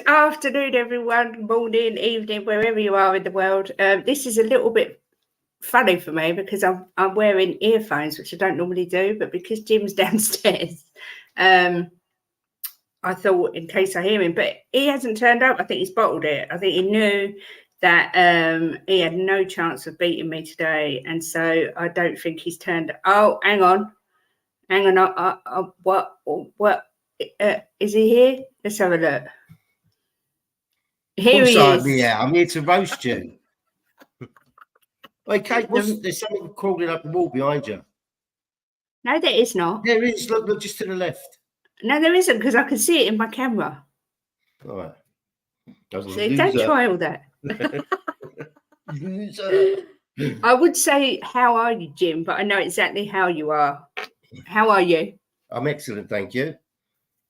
afternoon, everyone. Morning, evening, wherever you are in the world. This is a little bit funny for me because I'm wearing earphones, which I don't normally do, but because Jim's downstairs, I thought in case I hear him, but he hasn't turned up. I think he's bottled it. I think he knew that he had no chance of beating me today, and so I don't think he's turned. Oh, hang on. What is he here? Let's have a look. Here he is. Yeah, I'm here to roast you. Hey, Kate, there's something crawling up the wall behind you. No, there is not. There is. Look, just to the left. No, there isn't, because I can see it in my camera. All right. So don't try all that. Loser. I would say, how are you, Jim? But I know exactly how you are. How are you? I'm excellent, thank you.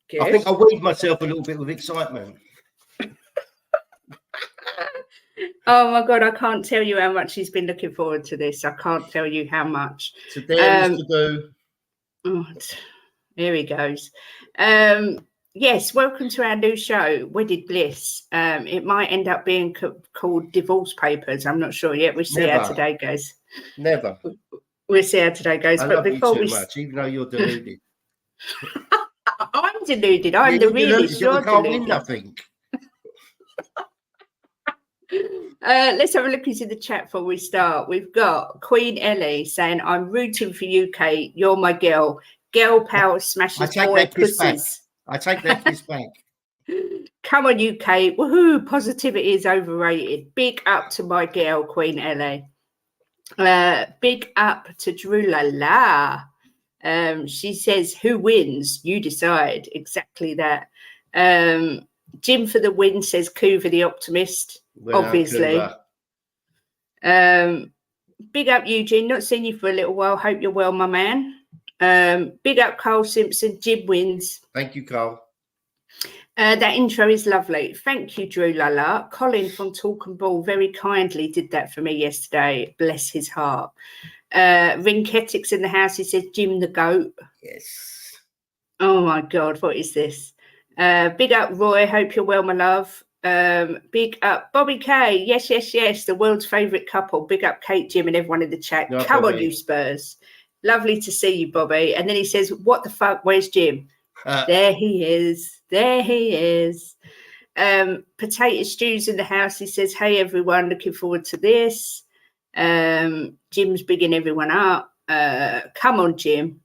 Good. I think I weed myself a little bit with excitement. Oh my God, I can't tell you how much he's been looking forward to this. I can't tell you how much. Today is to do. Oh, here he goes. Yes, welcome to our new show, Wedded Bliss. It might end up being called Divorce Papers. I'm not sure yet. We'll see how today goes. Never. We'll see how today goes. I but love before you too much, even though you're deluded. I'm deluded. I'm the realist. You can't win nothing. Let's have a look into the chat before we start. We've got Queen Ellie saying, I'm rooting for you, Kate. You're my girl. Girl power smashes boy pussies. I take that kiss back. Come on, you, Kate. Woohoo. Positivity is overrated. Big up to my girl, Queen Ellie. Big up to Drew La. She says, who wins? You decide. Exactly that. Jim for the win, says Coover the optimist. Well, obviously. Big up, Eugene. Not seen you for a little while. Hope you're well, my man. Big up, Carl Simpson. Jim wins. Thank you, Carl. That intro is lovely. Thank you, Drew Lala. Colin from Talk and Ball very kindly did that for me yesterday. Bless his heart. Rinketics in the house. He says, Jim the goat. Yes. Oh, my God. What is this? Big up, Roy. Hope you're well, my love. Big up Bobby K. Yes. The world's favourite couple. Big up Kate, Jim, and everyone in the chat. No, come Bobby. On, you Spurs. Lovely to see you, Bobby. And then he says, what the fuck? Where's Jim? There he is. Potato Stew's in the house. He says, hey, everyone, looking forward to this. Jim's bigging everyone up. Come on, Jim.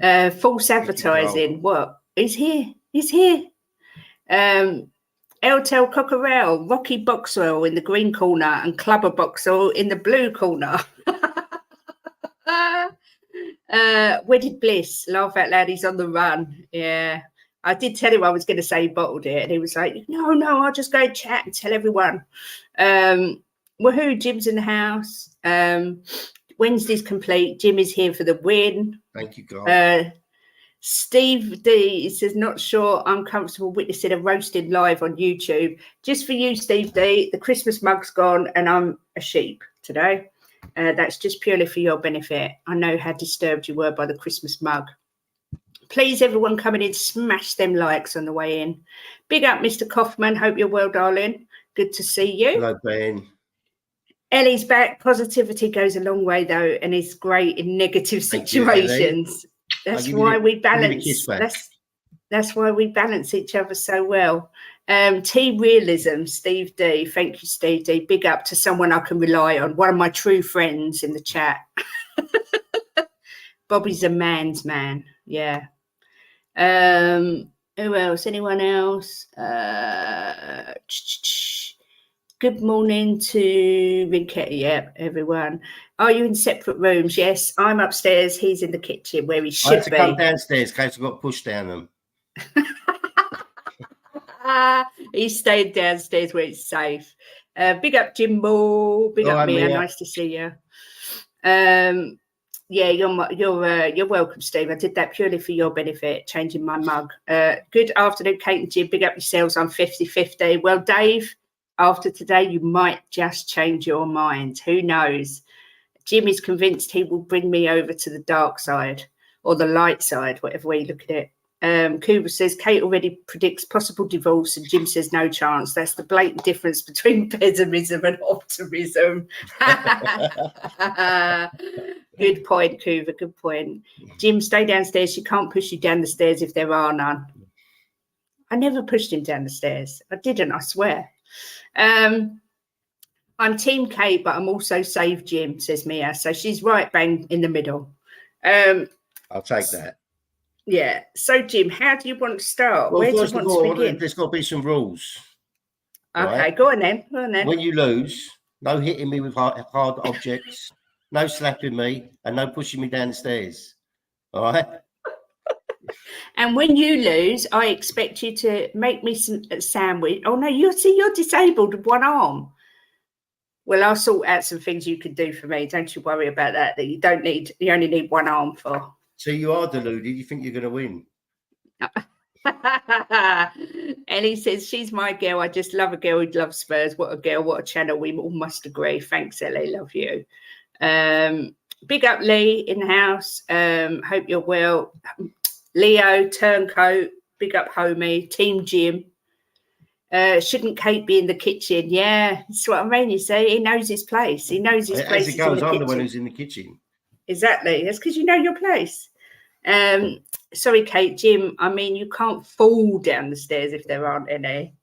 False advertising. What? He's here. Eltel Cockerell, Rocky Boxwell in the green corner and Clubber Boxwell in the blue corner. Wedded Bliss, laugh out loud, he's on the run. Yeah, I did tell him I was going to say he bottled it, and he was like, no, I'll just go chat and tell everyone. Woohoo, Jim's in the house. Wednesday's complete. Jim is here for the win. Thank you, God. Steve D says, not sure I'm comfortable witnessing a roasting live on YouTube. Just for you, Steve D, the Christmas mug's gone and I'm a sheep today. That's just purely for your benefit. I know how disturbed you were by the Christmas mug. Please, everyone coming in, smash them likes on the way in. Big up, Mr. Kaufman. Hope you're well, darling. Good to see you. Hello, Ben. Ellie's back. Positivity goes a long way, though, and is great in negative situations. That's why we balance. That's why we balance each other so well. T-Realism, Steve D. Thank you, Steve D. Big up to someone I can rely on. One of my true friends in the chat. Bobby's a man's man. Yeah. Who else? Anyone else? Good morning to Rinketti. Yeah, everyone. Are you in separate rooms? Yes, I'm upstairs. He's in the kitchen where he should be. I had to come downstairs in case I got pushed down them. He stayed downstairs where it's safe. Big up, Jimbo. Big up, Mia. Nice to see you. Yeah, you're welcome, Steve. I did that purely for your benefit, changing my mug. Good afternoon, Kate and Jim. Big up yourselves. I'm 50-50. Well, Dave, after today, you might just change your mind. Who knows? Jim is convinced he will bring me over to the dark side or the light side, whatever way you look at it. Cooper says Kate already predicts possible divorce, and Jim says no chance. That's the blatant difference between pessimism and optimism. Good point, Cooper. Good point. Jim, stay downstairs. She can't push you down the stairs if there are none. I never pushed him down the stairs. I didn't, I swear. I'm Team Kate, but I'm also Save Jim, says Mia. So she's right bang in the middle. I'll take that. Yeah. So, Jim, how do you want to start? Well, Where do you first want of all, to begin? there's got to be some rules. Okay, right? go on then. When you lose, no hitting me with hard objects, no slapping me, and no pushing me down the stairs. All right? And when you lose, I expect you to make me some sandwich. Oh, no, you're disabled with one arm. Well, I'll sort out some things you can do for me. Don't you worry about that you only need one arm for. So you are deluded. You think you're going to win. Ellie says, she's my girl. I just love a girl who loves Spurs. What a girl, what a channel. We all must agree. Thanks, Ellie. Love you. Big up Lee in the house. Hope you're well. Leo, Turncoat, big up homie. Team Jim. Shouldn't Kate be in the kitchen? Yeah, that's what I mean. You see, he knows his place. He knows his place. As it goes, I'm the one who's in the kitchen. Exactly. That's because you know your place. Sorry, Kate, Jim. I mean, you can't fall down the stairs if there aren't any.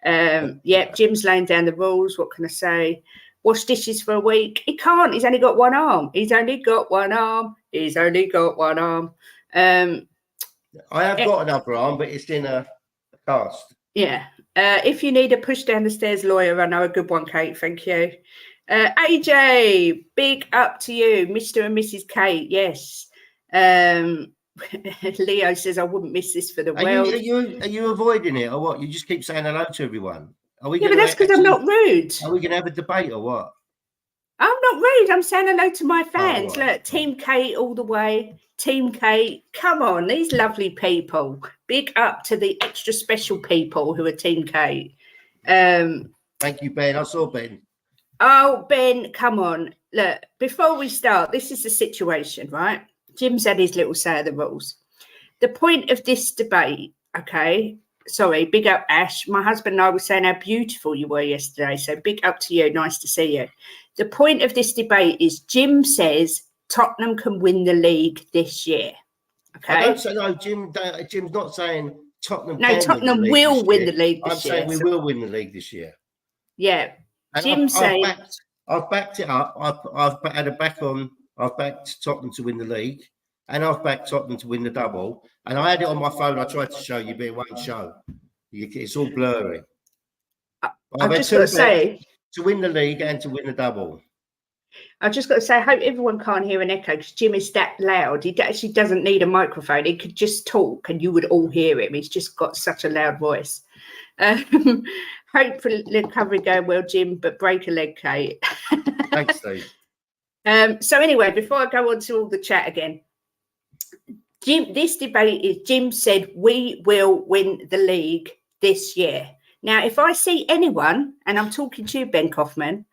Yeah, Jim's laying down the rules. What can I say? Wash dishes for a week. He can't. He's only got one arm. He's only got one arm. I have got another arm, but it's in a cast. Yeah. If you need a push down the stairs lawyer, I know a good one, Kate. Thank you. AJ, big up to you, Mr. and Mrs. Kate. Yes. Leo says I wouldn't miss this for the world. Are you avoiding it or what? You just keep saying hello to everyone. But that's because I'm not rude. Are we going to have a debate or what? I'm not rude. I'm saying hello to my fans. Oh, right. Look, Team Kate all the way. Team Kate, come on, these lovely people. Big up to the extra special people who are Team Kate. Thank you, Ben. I saw Ben. Oh, Ben, come on. Look, before we start, this is the situation, right? Jim's had his little say of the rules. The point of this debate, okay, sorry, big up, Ash. My husband and I were saying how beautiful you were yesterday, so big up to you. Nice to see you. The point of this debate is Jim says Tottenham can win the league this year. Okay. I don't say no, Jim's not saying Tottenham. No, Tottenham will win the league this year. I'm saying we will win the league this year. Yeah. And I've backed it up. I've had a back on. I've backed Tottenham to win the league, and I've backed Tottenham to win the double. And I had it on my phone. I tried to show you, but it won't show. It's all blurry. I've just got to say, to win the league and to win the double. I've just got to say, I hope everyone can't hear an echo because Jim is that loud. He actually doesn't need a microphone. He could just talk and you would all hear him. He's just got such a loud voice. Hopefully the recovery going well, Jim, but break a leg, Kate. Thanks, Steve. So anyway, before I go on to all the chat again, Jim, this debate is Jim said we will win the league this year. Now, if I see anyone, and I'm talking to you, Ben Kaufman,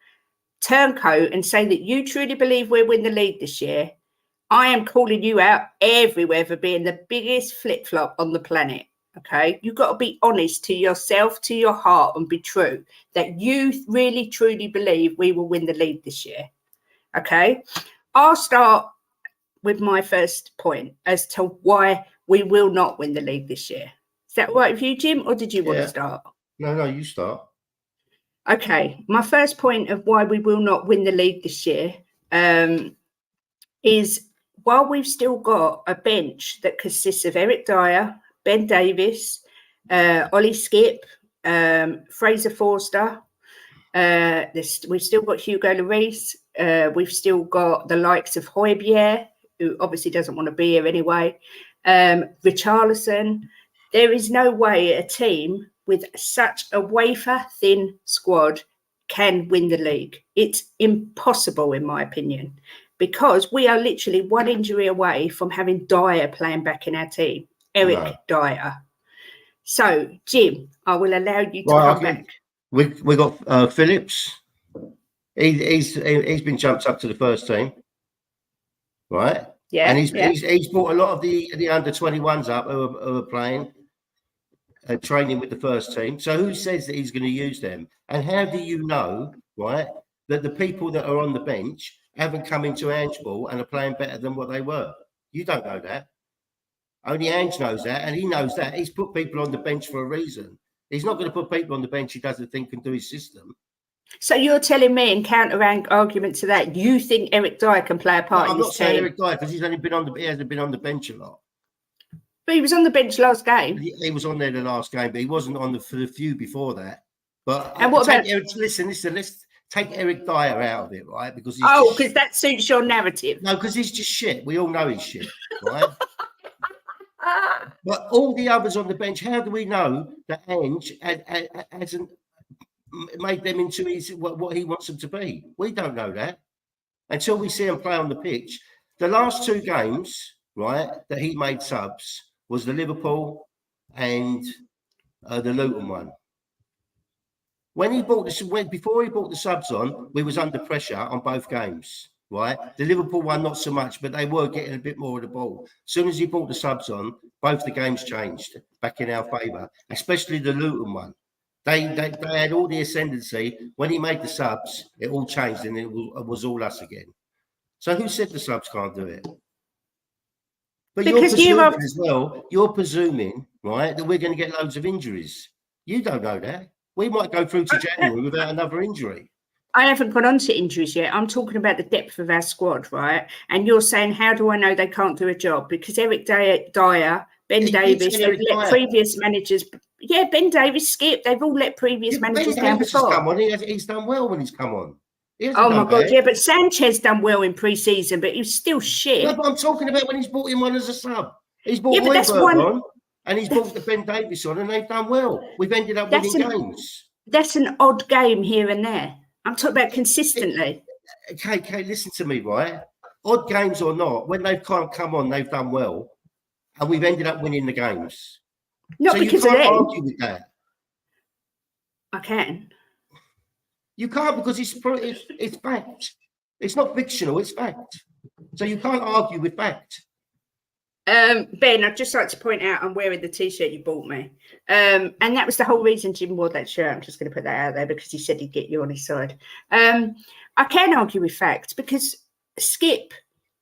turncoat and say that you truly believe we'll win the league this year, I am calling you out everywhere for being the biggest flip-flop on the planet. Okay, you've got to be honest to yourself, to your heart, and be true that you really, truly believe we will win the league this year. Okay, I'll start with my first point as to why we will not win the league this year. Is that right with you, Jim, or did you want to start? No, you start. Okay, my first point of why we will not win the league this year is while we've still got a bench that consists of Eric Dyer, Ben Davis, Ollie Skip, Fraser Forster, we've still got Hugo Lloris, we've still got the likes of Højbjerg, who obviously doesn't want to be here anyway, Richarlison. There is no way a team with such a wafer-thin squad can win the league. It's impossible, in my opinion, because we are literally one injury away from having Dyer playing back in our team, Eric Dyer. So, Jim, I will allow you to come back. We got Phillips. He's been jumped up to the first team, right? Yeah. And he's brought a lot of the under 21s up who are playing, training with the first team. So who says that he's going to use them? And how do you know, right, that the people that are on the bench haven't come into handball and are playing better than what they were? You don't know that. Only Ange knows that, and he knows that. He's put people on the bench for a reason. He's not going to put people on the bench he doesn't think can do his system. So you're telling me, in counter argument to that, you think Eric Dyer can play a part in this team? I'm not saying Eric Dyer, because he hasn't been on the bench a lot. But he was on the bench last game. He was on there the last game, but he wasn't on for the few before that. But and what about listen, let's take Eric Dyer out of it, right? Because because that suits your narrative. No, because he's just shit. We all know he's shit, right? But all the others on the bench, how do we know that Ange hasn't made them into what he wants them to be? We don't know that until we see him play on the pitch. The last two games, right, that he made subs was the Liverpool and the Luton one. When he brought before he brought the subs on, we was under pressure on both games. Right, the Liverpool one not so much, but they were getting a bit more of the ball. As soon as he brought the subs on, both the games changed back in our favour, especially the Luton one. They had all the ascendancy. When he made the subs, it all changed and it was all us again. So who said the subs can't do it? But because you're presuming as well, you're presuming, right, that we're going to get loads of injuries. You don't know that. We might go through to January without another injury. I haven't gone on to injuries yet. I'm talking about the depth of our squad, right? And you're saying, how do I know they can't do a job? Because Eric Dyer, Ben Davies, they've let previous managers. Yeah, Ben Davies, Skip, they've all let previous managers down before. Come on. He's done well when he's come on. Oh my God, yeah, but Sanchez done well in pre-season, but he was still shit. No, but I'm talking about when he's brought him on as a sub. He's brought Højbjerg on, and he's brought the Ben Davies on, and they've done well. We've ended up winning games. That's an odd game here and there. I'm talking about consistently. Okay, listen to me, right? Odd games or not, when they've come on, they've done well, and we've ended up winning the games. Not so because you can't of argue with that. I can. You can't because it's fact. It's not fictional, it's fact. So you can't argue with fact. Ben, I'd just like to point out I'm wearing the T-shirt you bought me. And that was the whole reason Jim wore that shirt. I'm just going to put that out there because he said he'd get you on his side. I can argue with fact because Skip,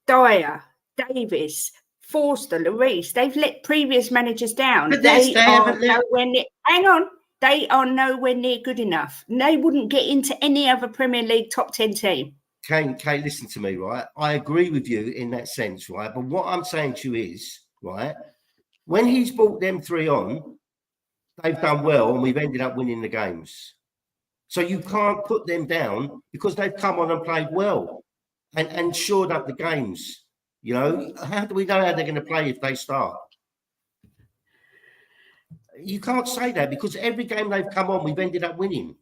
Dyer, Davis, Forster, Lloris, they've let previous managers down. But they are nowhere near, hang on. They are nowhere near good enough. They wouldn't get into any other Premier League top 10 team. Kate, listen to me, right? I agree with you in that sense, right? But what I'm saying to you is, right, when he's brought them three on, they've done well and we've ended up winning the games. So you can't put them down because they've come on and played well and shored up the games. You know, how do we know how they're going to play if they start? You can't say that because every game they've come on, we've ended up winning.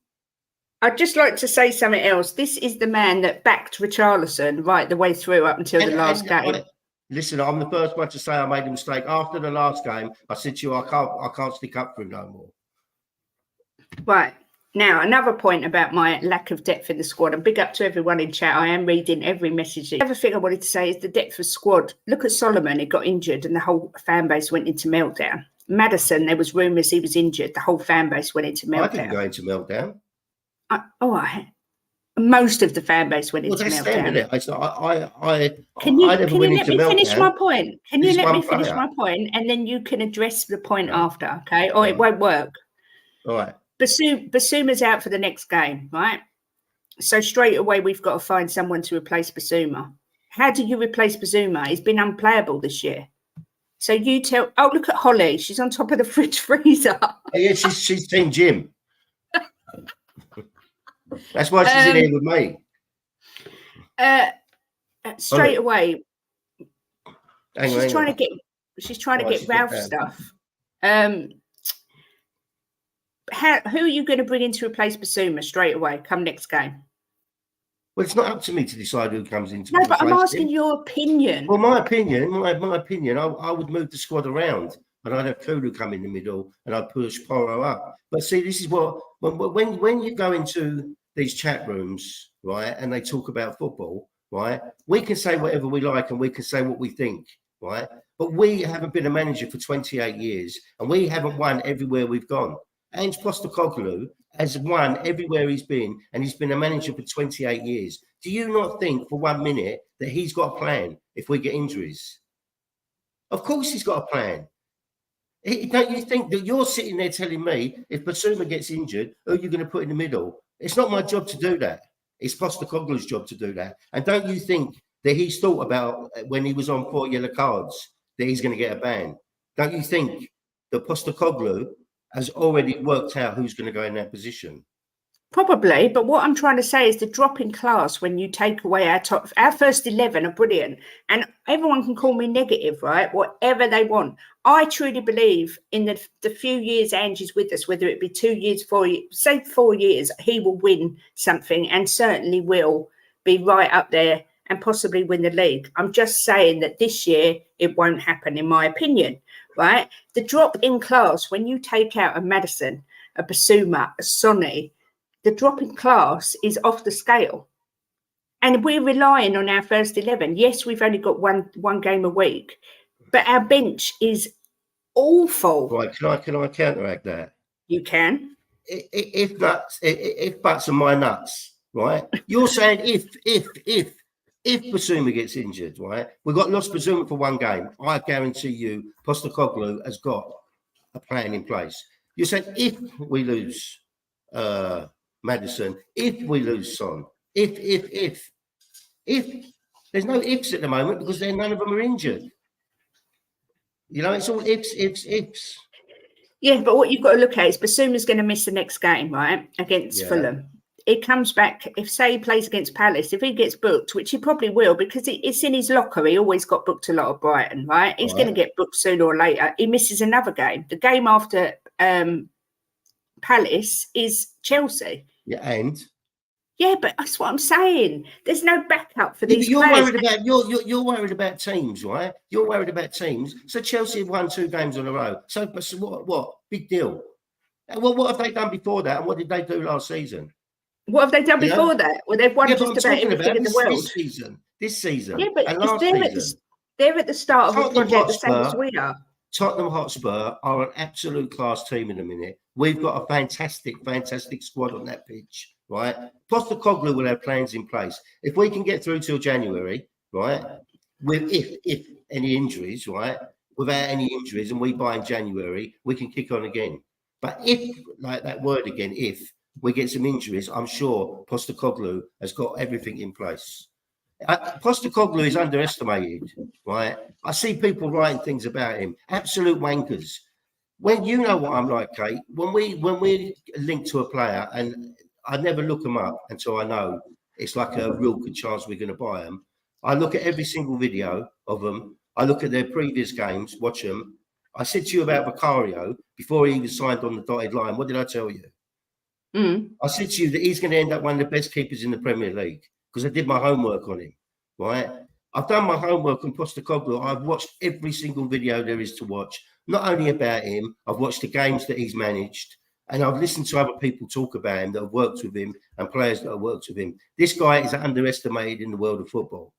I'd just like to say something else. This is the man that backed Richarlison right the way through up until the last game. Listen, I'm the first one to say I made a mistake. After the last game, I said to you, I can't stick up for him no more. Right. Now, another point about my lack of depth in the squad, and big up to everyone in chat. I am reading every message. The other thing I wanted to say is the depth of squad. Look at Solomon. He got injured and the whole fan base went into meltdown. Madison, there was rumours he was injured. The whole fan base went into meltdown. I didn't go into meltdown. Most of the fan base went into meltdown. Can you let me finish my point? Can you let me finish my point, and then you can address the point after, okay? Or it won't work. All right. Basuma's out for the next game, right? So straight away we've got to find someone to replace Basuma. How do you replace Basuma? He's been unplayable this year. So you tell. Oh, look at Holly. She's on top of the fridge freezer. Yeah, she's Team Jim. That's why she's in here with me. Straight away. She's trying to get Ralph stuff. Who are you going to bring in to replace Basuma straight away? Come next game. Well, it's not up to me to decide who comes into. No, but I'm asking your opinion. Well, my opinion. I would move the squad around, and I'd have Kulu come in the middle, and I'd push Porro up. But see, this is what when you go into these chat rooms, right, and they talk about football, right? We can say whatever we like and we can say what we think, right? But we haven't been a manager for 28 years and we haven't won everywhere we've gone. Ange Postecoglou has won everywhere he's been and he's been a manager for 28 years. Do you not think for 1 minute that he's got a plan if we get injuries? Of course he's got a plan. Don't you think that you're sitting there telling me if Basuma gets injured, who are you going to put in the middle? It's not my job to do that. It's Postecoglou's job to do that. And don't you think that he's thought about when he was on 4 yellow cards that he's going to get a ban? Don't you think that Postecoglou has already worked out who's going to go in that position? Probably, but what I'm trying to say is the drop in class when you take away our first 11 are brilliant, and everyone can call me negative, right? Whatever they want. I truly believe in the few years Ange is with us, whether it be 2 years, 4 years, say 4 years, he will win something and certainly will be right up there and possibly win the league. I'm just saying that this year it won't happen, in my opinion, right? The drop in class when you take out a Maddison, a Basuma, a Sonny, the drop in class is off the scale. And we're relying on our first 11. Yes, we've only got one game a week, but our bench is awful. Right, can I counteract that? You can. If butts are my nuts, right? You're saying if Basuma gets injured, right? We've got lost Basuma for one game. I guarantee you Postecoglou has got a plan in place. You're saying if we lose Maddison, if we lose Son, if there's no ifs at the moment because none of them are injured. You know, it's all ifs. Yeah, but what you've got to look at is Basuma's going to miss the next game, right, against Fulham. He comes back, if say he plays against Palace, if he gets booked, which he probably will because it's in his locker, he always got booked a lot of Brighton, right? He's going to get booked sooner or later. He misses another game. The game after Palace is Chelsea. Yeah, and yeah, but that's what I'm saying. There's no backup for these you're players. You're worried about teams, right? You're worried about teams. So Chelsea have won 2 games in a row. So what? Big deal. Well, what have they done before that? And what did they do last season? What have they done before that? Well, they've won just about everything in the world. This season. Yeah, but they're at the start of a project the same as we are. Tottenham Hotspur are an absolute class team in a minute. We've got a fantastic squad on that pitch, right? Postecoglou will have plans in place. If we can get through till January, right, with if any injuries, right, without any injuries, and we buy in January, we can kick on again. But if, like that word again, if we get some injuries, I'm sure Postecoglou has got everything in place. Postecoglou is underestimated, right? I see people writing things about him, absolute wankers. When you know what I'm like, Kate, when we link to a player, and I never look them up until I know it's like a real good chance we're going to buy them. I look at every single video of them. I look at their previous games, watch them. I said to you about Vicario before he was signed on the dotted line. What did I tell you? I said to you that he's going to end up one of the best keepers in the Premier League because I did my homework on him, right? I've done my homework on Postecoglou. I've watched every single video there is to watch, not only about him, I've watched the games that he's managed, and I've listened to other people talk about him that have worked with him and players that have worked with him. This guy is underestimated in the world of football.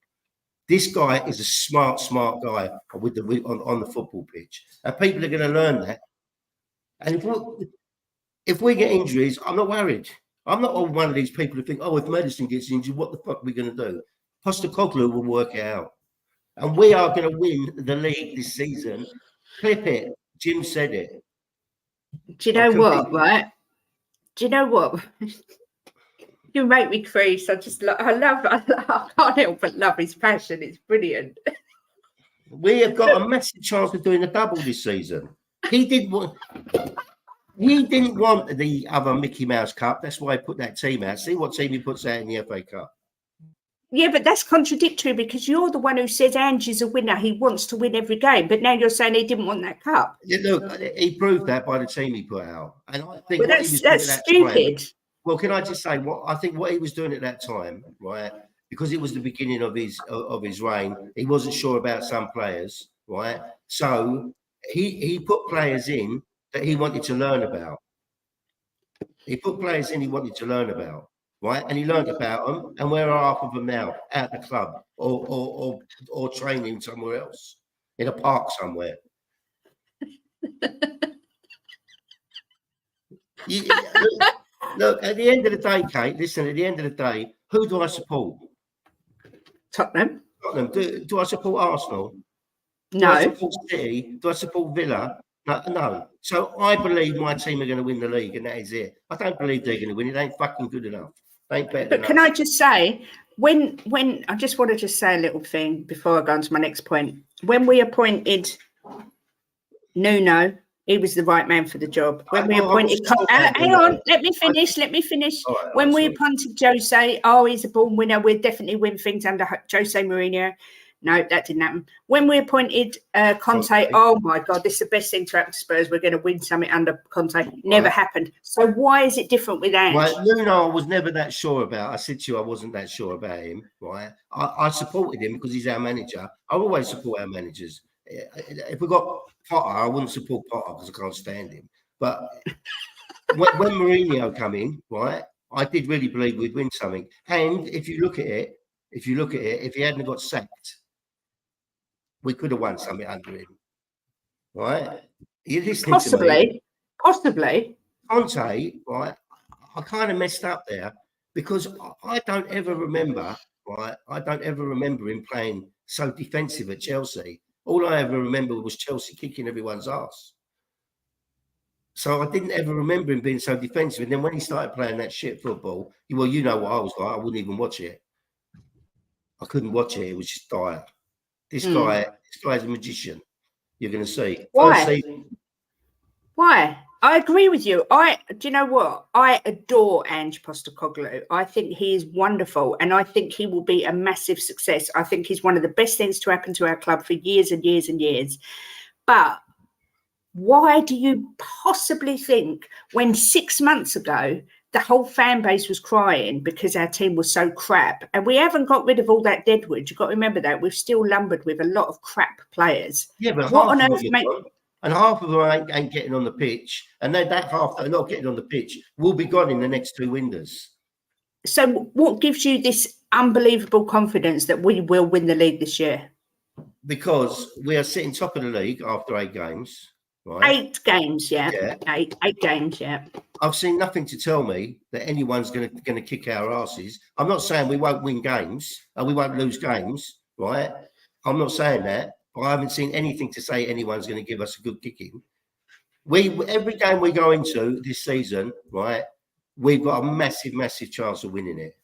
This guy is a smart guy on the football pitch, and people are going to learn that. And if we get injuries, I'm not worried. I'm not one of these people who think, oh, if Maddison gets injured, what the fuck are we going to do? Postecoglou will work it out. And we are going to win the league this season. Clip it. Jim said it. Do you know what, right? Do you know what? You make me crease. I can't help but love his passion. It's brilliant. We have got a massive chance of doing a double this season. He didn't want the other Mickey Mouse Cup. That's why he put that team out. See what team he puts out in the FA Cup. Yeah, but that's contradictory because you're the one who says Ange is a winner. He wants to win every game. But now you're saying he didn't want that cup. Yeah, look, he proved that by the team he put out. And I think that's stupid. Well, can I just say what he was doing at that time, right? Because it was the beginning of his reign. He wasn't sure about some players, right? So he put players in that he wanted to learn about. He put players in he wanted to learn about. right? And he learned about them. And where are half of them now? At the club or training somewhere else, in a park somewhere. Look, at the end of the day, Kate, listen, at the end of the day, who do I support? Tottenham. Do I support Arsenal? No. Do I support City? Do I support Villa? No. So I believe my team are going to win the league, and that is it. I don't believe they're going to win. It ain't fucking good enough. They ain't better than us. But can I just say, when I just want to just say a little thing before I go on to my next point. When we appointed Nuno, he was the right man for the job. When we appointed, hang on, let me finish. Right, when we appointed Jose, he's a born winner. We'll definitely win things under Jose Mourinho. No, that didn't happen. When we appointed Conte, oh my God, this is the best thing to happen to Spurs. We're going to win something under Conte. Never happened. So why is it different with Ange? Right, Nuno, I was never that sure about. I said to you, I wasn't that sure about him. Right, I supported him because he's our manager. I always support our managers. If we got Potter, I wouldn't support Potter because I can't stand him. But when Mourinho came in, right, I did really believe we'd win something. And if you look at it, if he hadn't got sacked, we could have won something under him, right? You're listening to me? Possibly. Conte, right? I kind of messed up there because I don't ever remember, right? I don't ever remember him playing so defensive at Chelsea. All I ever remember was Chelsea kicking everyone's ass. So I didn't ever remember him being so defensive. And then when he started playing that shit football, well, you know what I was like. I wouldn't even watch it. I couldn't watch it. It was just dire. This guy's a magician. You're going to see. Why? I agree with you. Do you know what? I adore Ange Postecoglou. I think he is wonderful, and I think he will be a massive success. I think he's one of the best things to happen to our club for years and years and years. But why do you possibly think when 6 months ago the whole fan base was crying because our team was so crap, and we haven't got rid of all that deadwood? You've got to remember that we've still lumbered with a lot of crap players. Yeah, but half of them ain't getting on the pitch, and then that half that are not getting on the pitch will be gone in the next 2 windows. So what gives you this unbelievable confidence that we will win the league this year? Because we are sitting top of the league after 8 games. Right? 8 games, yeah. 8 games, yeah. I've seen nothing to tell me that anyone's going to kick our asses. I'm not saying we won't win games and we won't lose games, right? I'm not saying that, but I haven't seen anything to say anyone's going to give us a good kicking. Every game we go into this season, right, we've got a massive, massive chance of winning it.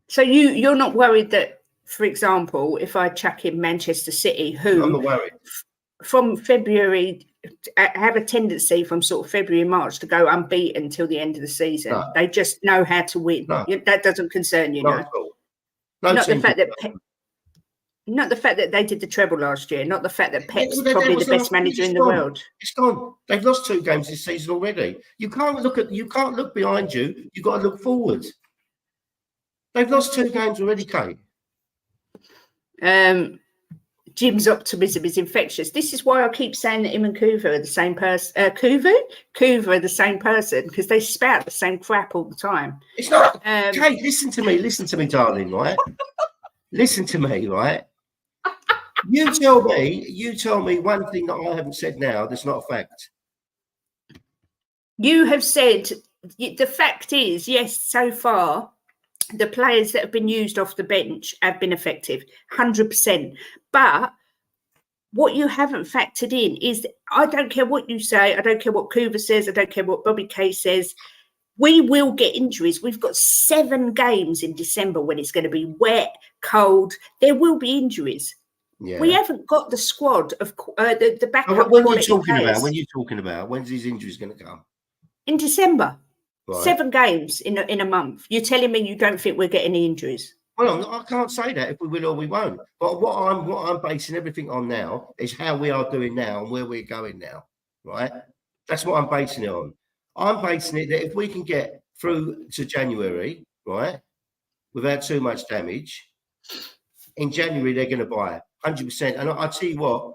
So you're not worried that, for example, if I chuck in Manchester City, who I'm not worried. From February have a tendency from sort of February, March to go unbeaten until the end of the season. No. They just know how to win. No. That doesn't concern you, Not the fact that they did the treble last year, not the fact that Pep's probably the best manager in the world. It's gone. They've lost 2 games this season already. You can't look behind you. You've got to look forward. They've lost 2 games already, Kate. Jim's optimism is infectious. This is why I keep saying that him and Kuva are the same person. Kuva are the same person because they spout the same crap all the time. It's not. Kate, listen to me, darling. Right? Listen to me, right? You tell me one thing that I haven't said now that's not a fact. You have said the fact is, yes, so far the players that have been used off the bench have been effective, 100%. But what you haven't factored in is, I don't care what you say, I don't care what Kuva says, I don't care what Bobby Kay says, we will get injuries. We've got 7 games in December when it's going to be wet, cold. There will be injuries. Yeah. We haven't got the squad of the backup. When are you talking about? When's these injuries going to come? In December. Right. 7 games in a month. You're telling me you don't think we're getting any injuries? Well, I can't say that if we will or we won't. But what I'm basing everything on now is how we are doing now and where we're going now, right? That's what I'm basing it on. I'm basing it that if we can get through to January, right, without too much damage, in January they're going to buy 100%. And I tell you what,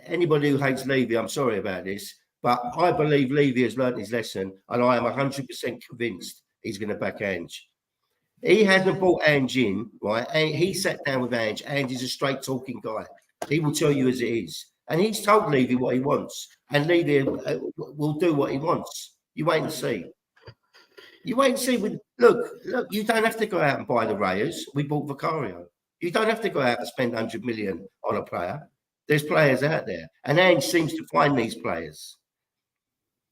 anybody who hates Levy, I'm sorry about this, but I believe Levy has learned his lesson, and I am 100% convinced he's going to back Ange. He hasn't brought Ange in, right? And he sat down with Ange. Ange is a straight talking guy. He will tell you as it is. And he's told Levy what he wants. And Levy will do what he wants. You wait and see. You wait and see. Look, you don't have to go out and buy the Rayers. We bought Vicario. You don't have to go out and spend 100 million on a player. There's players out there. And Ange seems to find these players.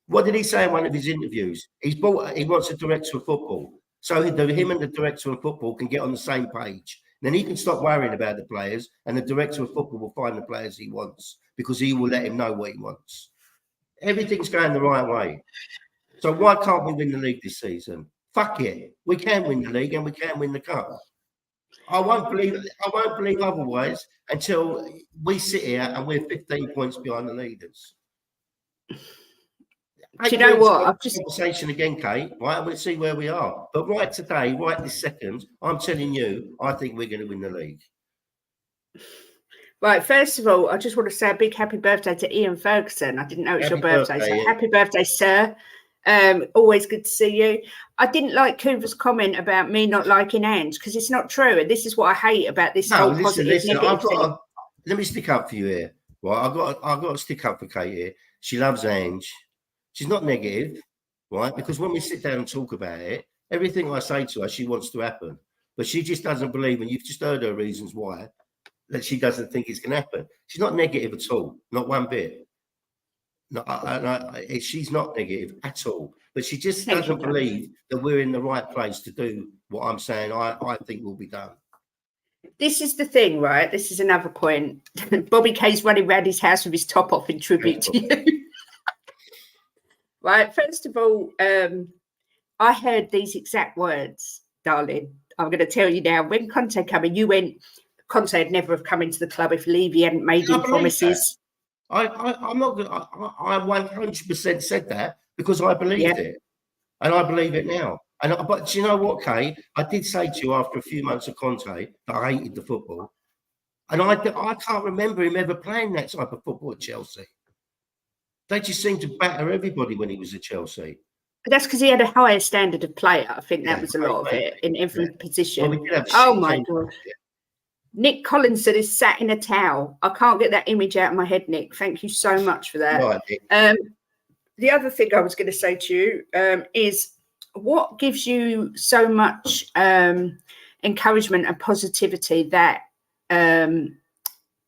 What did he say in one of his interviews? He wants a director of football. So him and the director of football can get on the same page. Then he can stop worrying about the players, and the director of football will find the players he wants because he will let him know what he wants. Everything's going the right way. So why can't we win the league this season? Fuck it. We can win the league and we can win the cup. I won't believe otherwise until we sit here and we're 15 points behind the leaders. Do you know what? I've just conversation again, Kate. Right, we'll see where we are. But right today, right this second, I'm telling you, I think we're going to win the league. Right, first of all, I just want to say a big happy birthday to Ian Ferguson. I didn't know it's your birthday, so happy birthday, sir. Always good to see you. I didn't like Coover's comment about me not liking Ange because it's not true, and this is what I hate about this whole positive negative thing. Let me stick up for you here. Right, I've got to stick up for Kate here. She loves Ange. She's not negative, right? Because when we sit down and talk about it, everything I say to her, she wants to happen. But she just doesn't believe, and you've just heard her reasons why, that she doesn't think it's going to happen. She's not negative at all, not one bit. No, she's not negative at all. But she just doesn't believe that we're in the right place to do what I'm saying I think will be done. This is the thing, right? This is another point. Bobby K's running around his house with his top off in tribute to you. Right, first of all, I heard these exact words, darling. I'm going to tell you now. When Conte came in, you went, Conte would never have come into the club if Levy hadn't made him promises. I'm not good. I 100% said that because I believed it. And I believe it now. But do you know what, Kay? I did say to you after a few months of Conte that I hated the football. And I can't remember him ever playing that type of football at Chelsea. They just seemed to batter everybody when he was at Chelsea. But that's because he had a higher standard of player. I think that was a lot of it in every position. Well, my God. Nick Collinson is sat in a towel. I can't get that image out of my head, Nick. Thank you so much for that. Right, the other thing I was going to say to you is what gives you so much encouragement and positivity that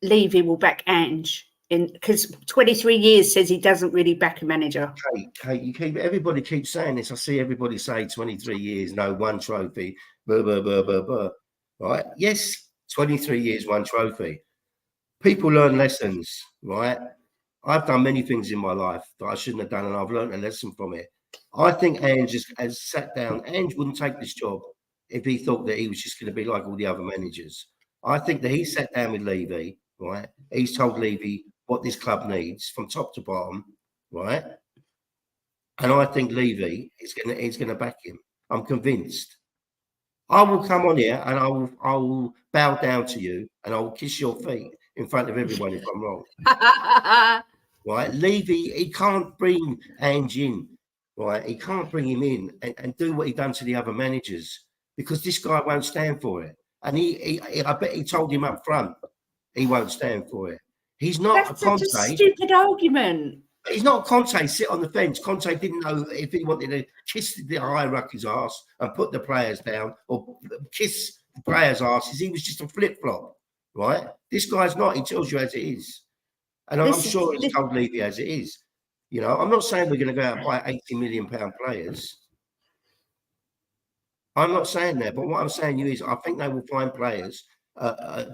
Levy will back Ange? Because 23 years says he doesn't really back a manager. Kate, everybody keeps saying this. I see everybody say 23 years, no one trophy, blah, blah, blah, blah, blah. Right? Yes, 23 years, one trophy. People learn lessons, right? I've done many things in my life that I shouldn't have done, and I've learned a lesson from it. I think Ange has sat down. Ange wouldn't take this job if he thought that he was just going to be like all the other managers. I think that he sat down with Levy, right? He's told Levy what this club needs from top to bottom, right? And I think Levy is going to back him. I'm convinced. I will come on here and I will bow down to you and I will kiss your feet in front of everyone if I'm wrong. Right? Levy, he can't bring Ange in, right? He can't bring him in and do what he done to the other managers because this guy won't stand for it. And I bet he told him up front he won't stand for it. He's not That's such a stupid argument. He's not Conte, sit on the fence. Conte didn't know if he wanted to kiss the hierarchy's ass and put the players down or kiss the players' asses. He was just a flip-flop, right? This guy's not. He tells you as it is. And I'm sure he's told Levy as it is. You know, I'm not saying we're going to go out and buy 80 million pound players. I'm not saying that. But what I'm saying to you is I think they will find players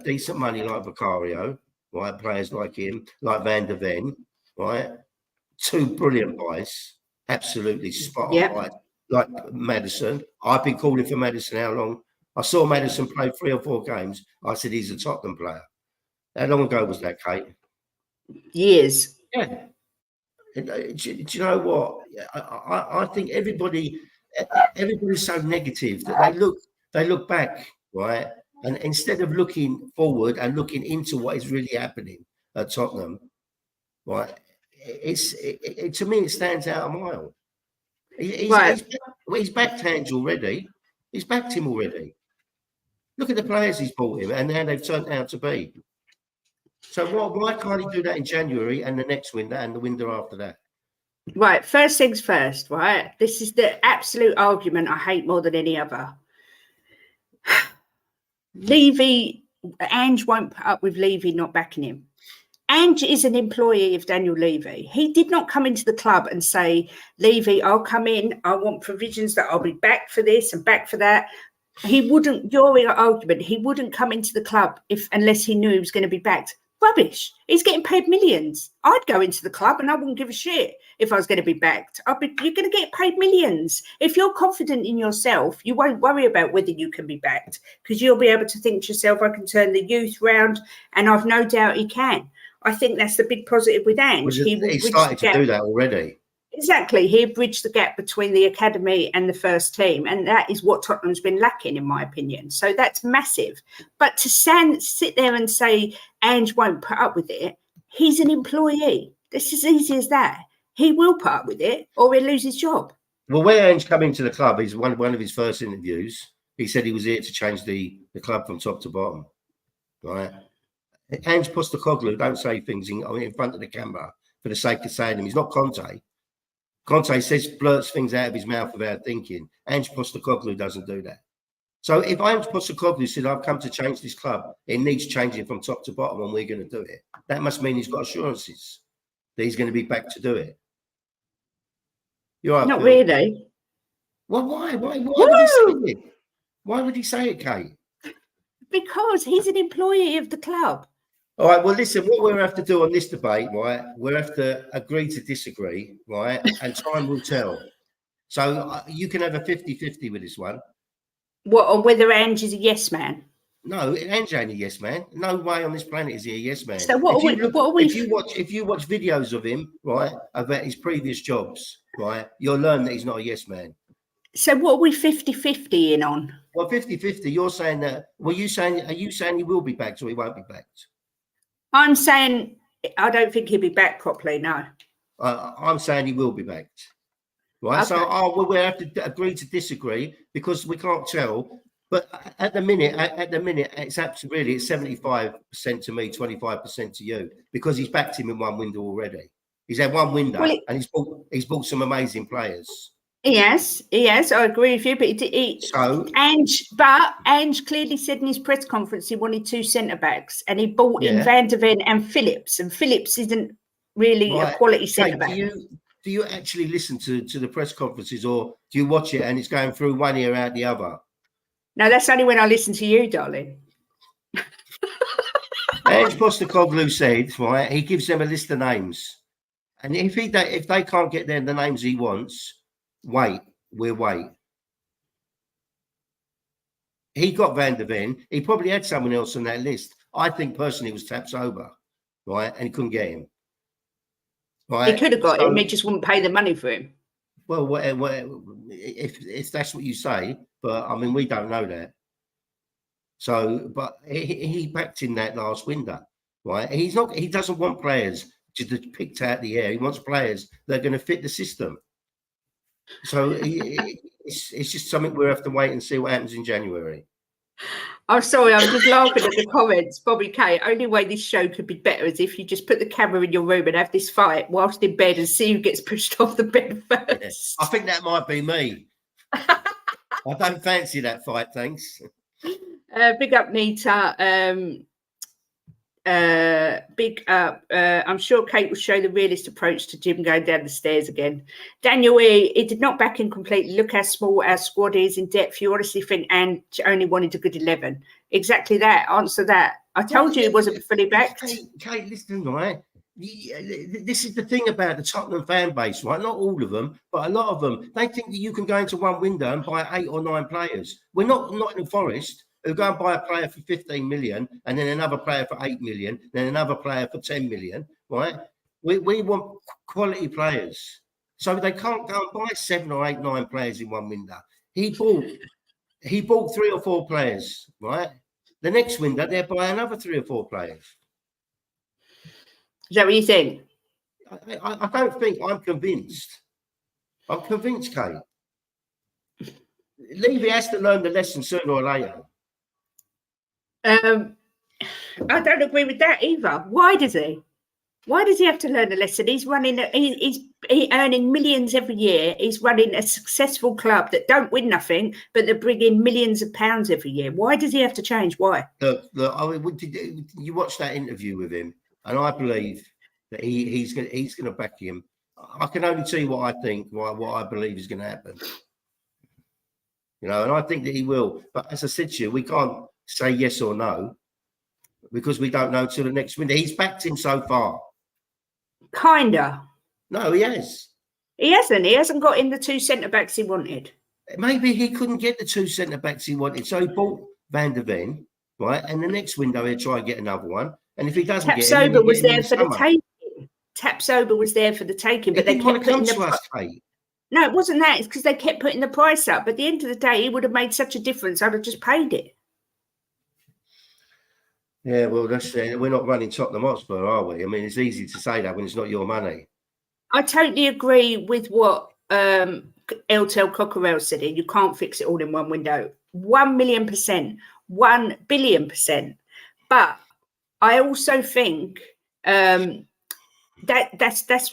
decent money like Vicario, right? Players like him, like Van der Ven, right? Two brilliant buys, absolutely spot on buys. Like Maddison. I've been calling for Maddison how long? I saw Maddison play 3 or 4 games. I said he's a Tottenham player. How long ago was that, Kate? Years. Yeah. Do you know what? I think everybody's so negative that they look back, right? And instead of looking forward and looking into what is really happening at Tottenham, right? To me, it stands out a mile. He's backed Ange already. He's backed him already. Look at the players he's bought him and how they've turned out to be. So why can't he do that in January and the next window and the window after that? Right, first things first, right? This is the absolute argument I hate more than any other. Levy, Ange won't put up with Levy not backing him. Ange is an employee of Daniel Levy. He did not come into the club and say, Levy, I'll come in, I want provisions that I'll be back for this and back for that. He wouldn't, your argument, he wouldn't come into the club unless he knew he was going to be backed. Rubbish. He's getting paid millions. I'd go into the club and I wouldn't give a shit if I was going to be backed. You're going to get paid millions. If you're confident in yourself, you won't worry about whether you can be backed because you'll be able to think to yourself, I can turn the youth round, and I've no doubt he can. I think that's the big positive with Ange. He's starting to do that already. Exactly. He bridged the gap between the academy and the first team. And that is what Tottenham's been lacking, in my opinion. So that's massive. But to sit there and say Ange won't put up with it, he's an employee. It's as easy as that. He will put up with it or he'll lose his job. Well, when Ange came into the club, he's one of his first interviews. He said he was here to change the club from top to bottom. Right? Ange Postecoglou don't say things in front of the camera for the sake of saying them. He's not Conte. Conte blurts things out of his mouth without thinking. Ange Postecoglou doesn't do that. So if Ange Postecoglou said, I've come to change this club, it needs changing from top to bottom and we're going to do it, that must mean he's got assurances that he's going to be back to do it. You're right, Not Phil? really. Well, why? Why would he say it? Why would he say it, Kate? Because he's an employee of the club. All right, well, listen, what we'll have to do on this debate, right, we'll have to agree to disagree, right, and time will tell. So you can have a 50-50 with this one. What, on whether Ange is a yes man? No, Ange ain't a yes man. No way on this planet is he a yes man. So if you watch videos of him, right, about his previous jobs, right, you'll learn that he's not a yes man. So what are we 50-50 in on? Well, 50-50, you're saying that, are you saying he will be backed or he won't be backed? I'm saying I don't think he'll be back properly, no. I'm saying he will be backed. Right, okay. So we'll have to agree to disagree because we can't tell. But at the minute, it's absolutely 75% to me, 25% to you, because he's backed him in one window already. He's had one window, and he's bought some amazing players. Yes, I agree with you. But Ange clearly said in his press conference he wanted 2 centre backs, and he bought in Van der Ven and Phillips, and Phillips isn't really a quality centre back. Do you actually listen to the press conferences, or do you watch it and it's going through one ear out the other? No, that's only when I listen to you, darling. Ange Postecoglou said, right, he gives them a list of names, and if they can't get the names he wants, we'll wait. He got Van der Ven. He probably had someone else on that list. I think personally it was tap sober, right, and he couldn't get him. Right? He could have got him. He just wouldn't pay the money for him. Well, if that's what you say, but I mean, we don't know that. So, but he backed in that last window, right? He doesn't want players just picked out the air. He wants players that are going to fit the system. So it's just something we'll have to wait and see what happens in January. I'm sorry, I'm just laughing at the comments. Bobby K, only way this show could be better is if you just put the camera in your room and have this fight whilst in bed and see who gets pushed off the bed first. I think that might be me. I don't fancy that fight, thanks. Big up, Nita. Big up. I'm sure Kate will show the realist approach to Jim going down the stairs again. Daniel E, he did not back in completely. Look how small our squad is in depth. You honestly think Ange only wanted a good 11? Exactly that. Answer that. I told you it wasn't fully backed. Kate, listen, right? This is the thing about the Tottenham fan base, right? Not all of them, but a lot of them. They think that you can go into one window and buy 8 or 9 players. We're not in the Forest. Who go and buy a player for 15 million and then another player for 8 million, then another player for 10 million, right? We want quality players. So they can't go and buy 7 or 8, 9 players in one window. He bought 3 or 4 players, right? The next window, they'll buy another 3 or 4 players. Is that what you think? I don't think I'm convinced. I'm convinced, Kate. Levy has to learn the lesson sooner or later. I don't agree with that either. Why does he? Why does he have to learn a lesson? He's running. He's earning millions every year. He's running a successful club that don't win nothing, but they bring in millions of pounds every year. Why does he have to change? Why? Look. You watched that interview with him, and I believe that he's going to back him. I can only tell you what I think, what I believe is going to happen. You know, and I think that he will. But as I said to you, we can't say yes or no because we don't know till the next window. He's backed him so far. Kinda. No, he has. He hasn't. He hasn't got in the 2 centre backs he wanted. Maybe he couldn't get the 2 centre backs he wanted, so he bought Van der Ven, right? And the next window he'll try and get another one. And if he doesn't get him, Tapsoba was there for the taking. Tapsoba was there for the taking, but they kept putting the us, Kate. No, it wasn't that. It's because they kept putting the price up. But at the end of the day, it would have made such a difference. I'd have just paid it. Yeah, well, that's we're not running Tottenham Hotspur, are we? I mean, it's easy to say that when it's not your money. I totally agree with what Eltel Cockerell said. You can't fix it all in one window. 1,000,000%, 1 billion%. But I also think that's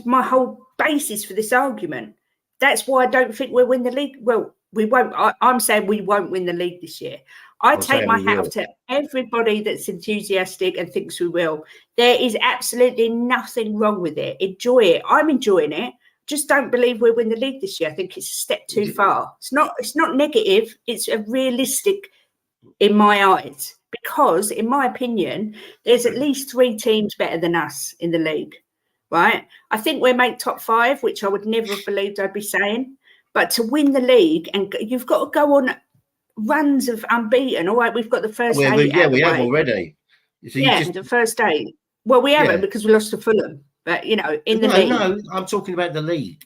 my whole basis for this argument. That's why I don't think we'll win the league. Well, we won't. I'm saying we won't win the league this year. I take my hat off to everybody that's enthusiastic and thinks we will. There is absolutely nothing wrong with it. Enjoy it. I'm enjoying it. Just don't believe we'll win the league this year. I think it's a step too far. It's not negative. It's a realistic in my eyes. Because, in my opinion, there's at least 3 teams better than us in the league. Right? I think we'll make top 5, which I would never have believed I'd be saying. But to win the league, and you've got to go on runs of unbeaten. All right, we've got the first 8. Yeah, we have already. So the first 8. Well, we haven't because we lost to Fulham. But, you know, in the league. No, I'm talking about the league.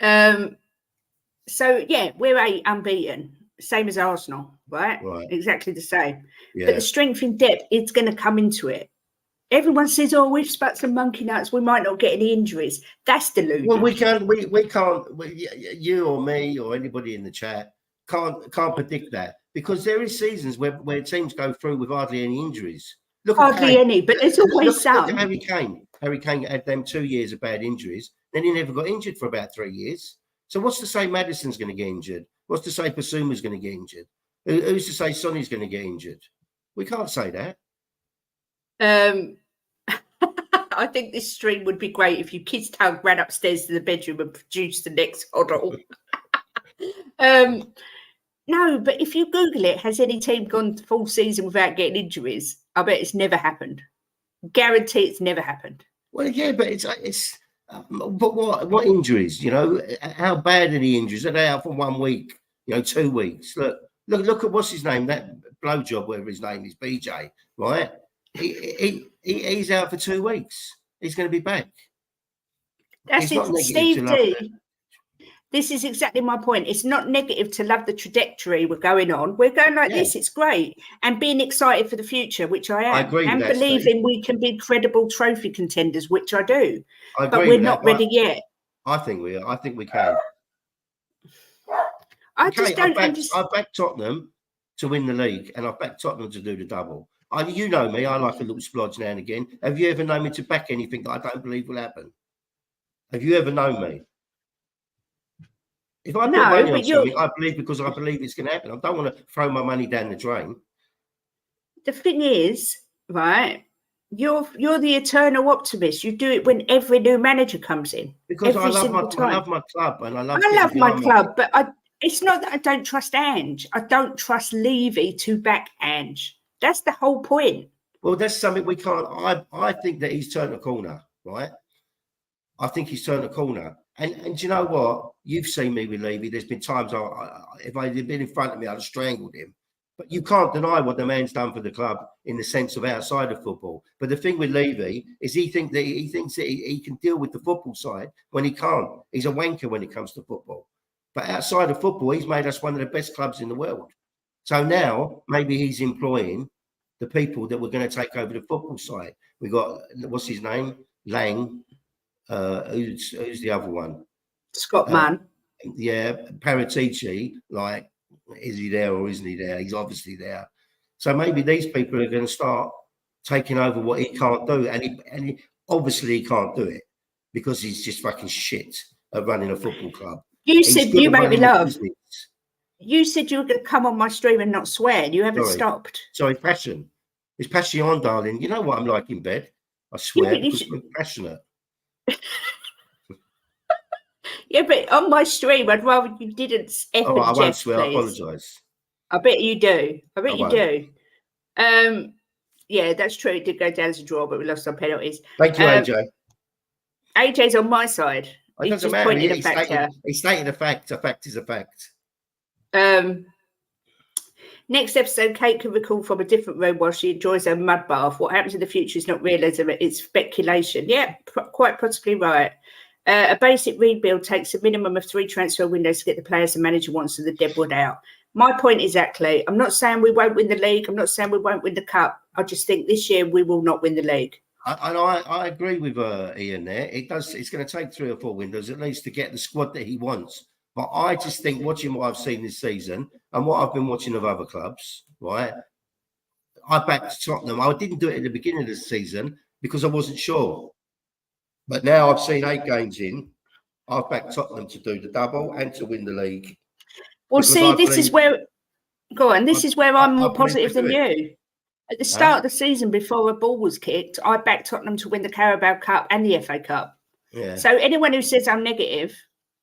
So, yeah, we're 8 unbeaten. Same as Arsenal, right? Exactly the same. Yeah. But the strength in depth, it's going to come into it. Everyone says, "Oh, we've spat some monkey nuts. We might not get any injuries." That's deluded. Well, we can't. You or me or anybody in the chat can't predict that because there is seasons where teams go through with hardly any injuries. Hardly any, but there's always some. Look at Harry Kane. Harry Kane had them 2 years of bad injuries. Then he never got injured for about 3 years. So what's to say Maddison's going to get injured? What's to say Basuma's going to get injured? Who's to say Sonny's going to get injured? We can't say that. I think this stream would be great if you kids' tongue ran upstairs to the bedroom and produced the next model. No, but if you Google it, has any team gone full season without getting injuries? I bet it's never happened. Guarantee it's never happened. Well, yeah, but but what injuries? You know, how bad are the injuries? Are they out for 1 week? 2 weeks? Look at what's his name? That blowjob, whatever his name is, BJ, right? He's out for 2 weeks. He's going to be back. That's it, Steve D. This is exactly my point. It's not negative to love the trajectory we're going on. We're going like this. It's great. And being excited for the future, which I am. I agree and with that, believing Steve. We can be credible trophy contenders, which I do. I agree but we're not ready yet. I think we are. I think we can. I just don't understand. I backed Tottenham to win the league, and I backed Tottenham to do the double. You know me, I like a little splodge now and again. Have you ever known me to back anything that I don't believe will happen? Have you ever known me? If I put money on something, I believe because I believe it's going to happen. I don't want to throw my money down the drain. The thing is, right, you're the eternal optimist. You do it when every new manager comes in. Because I love my club and I love my club, but it's not that I don't trust Ange. I don't trust Levy to back Ange. That's the whole point. Well, that's something we can't. I think that he's turned a corner, right? I think he's turned a corner. And do you know what? You've seen me with Levy. There's been times if I had been in front of me, I'd have strangled him. But you can't deny what the man's done for the club in the sense of outside of football. But the thing with Levy is he thinks that he can deal with the football side when he can't. He's a wanker when it comes to football. But outside of football, he's made us one of the best clubs in the world. So now maybe he's employing the people that were going to take over the football side. We got, what's his name? Lang. Who's the other one? Scott Mann. Yeah, Paratici, like, is he there or isn't he there? He's obviously there. So maybe these people are going to start taking over what he can't do, and he obviously he can't do it because he's just fucking shit at running a football club. You He's said good you at made me running the laugh. business. You said you were going to come on my stream and not swear, and you haven't stopped. Sorry, passion. It's passion, darling. You know what I'm like in bed. I swear, because I'm passionate. Yeah, but on my stream, I'd rather you didn't F I Jeff, won't swear. please. I apologise. I bet you do. I bet you do. Yeah, that's true. It did go down as a draw, but we lost on penalties. Thank you, AJ. AJ's on my side. It doesn't matter. He's stating a fact. A fact is a fact. Next episode, Kate can recall from a different room while she enjoys her mud bath. What happens in the future is not realism, it's speculation. Yeah, quite possibly right. A basic rebuild takes a minimum of 3 transfer windows to get the players the manager wants and the deadwood out. My point exactly. I'm not saying we won't win the league. I'm not saying we won't win the cup. I just think this year we will not win the league. I agree with Ian there. It's going to take 3 or 4 windows at least to get the squad that he wants. But I just think, watching what I've seen this season and what I've been watching of other clubs, right? I backed Tottenham. I didn't do it at the beginning of the season because I wasn't sure. But now I've seen 8 games in. I've backed Tottenham to do the double and to win the league. Well, see, this is where I'm more positive than you. At the start of the season, before a ball was kicked, I backed Tottenham to win the Carabao Cup and the FA Cup. Yeah. So anyone who says I'm negative,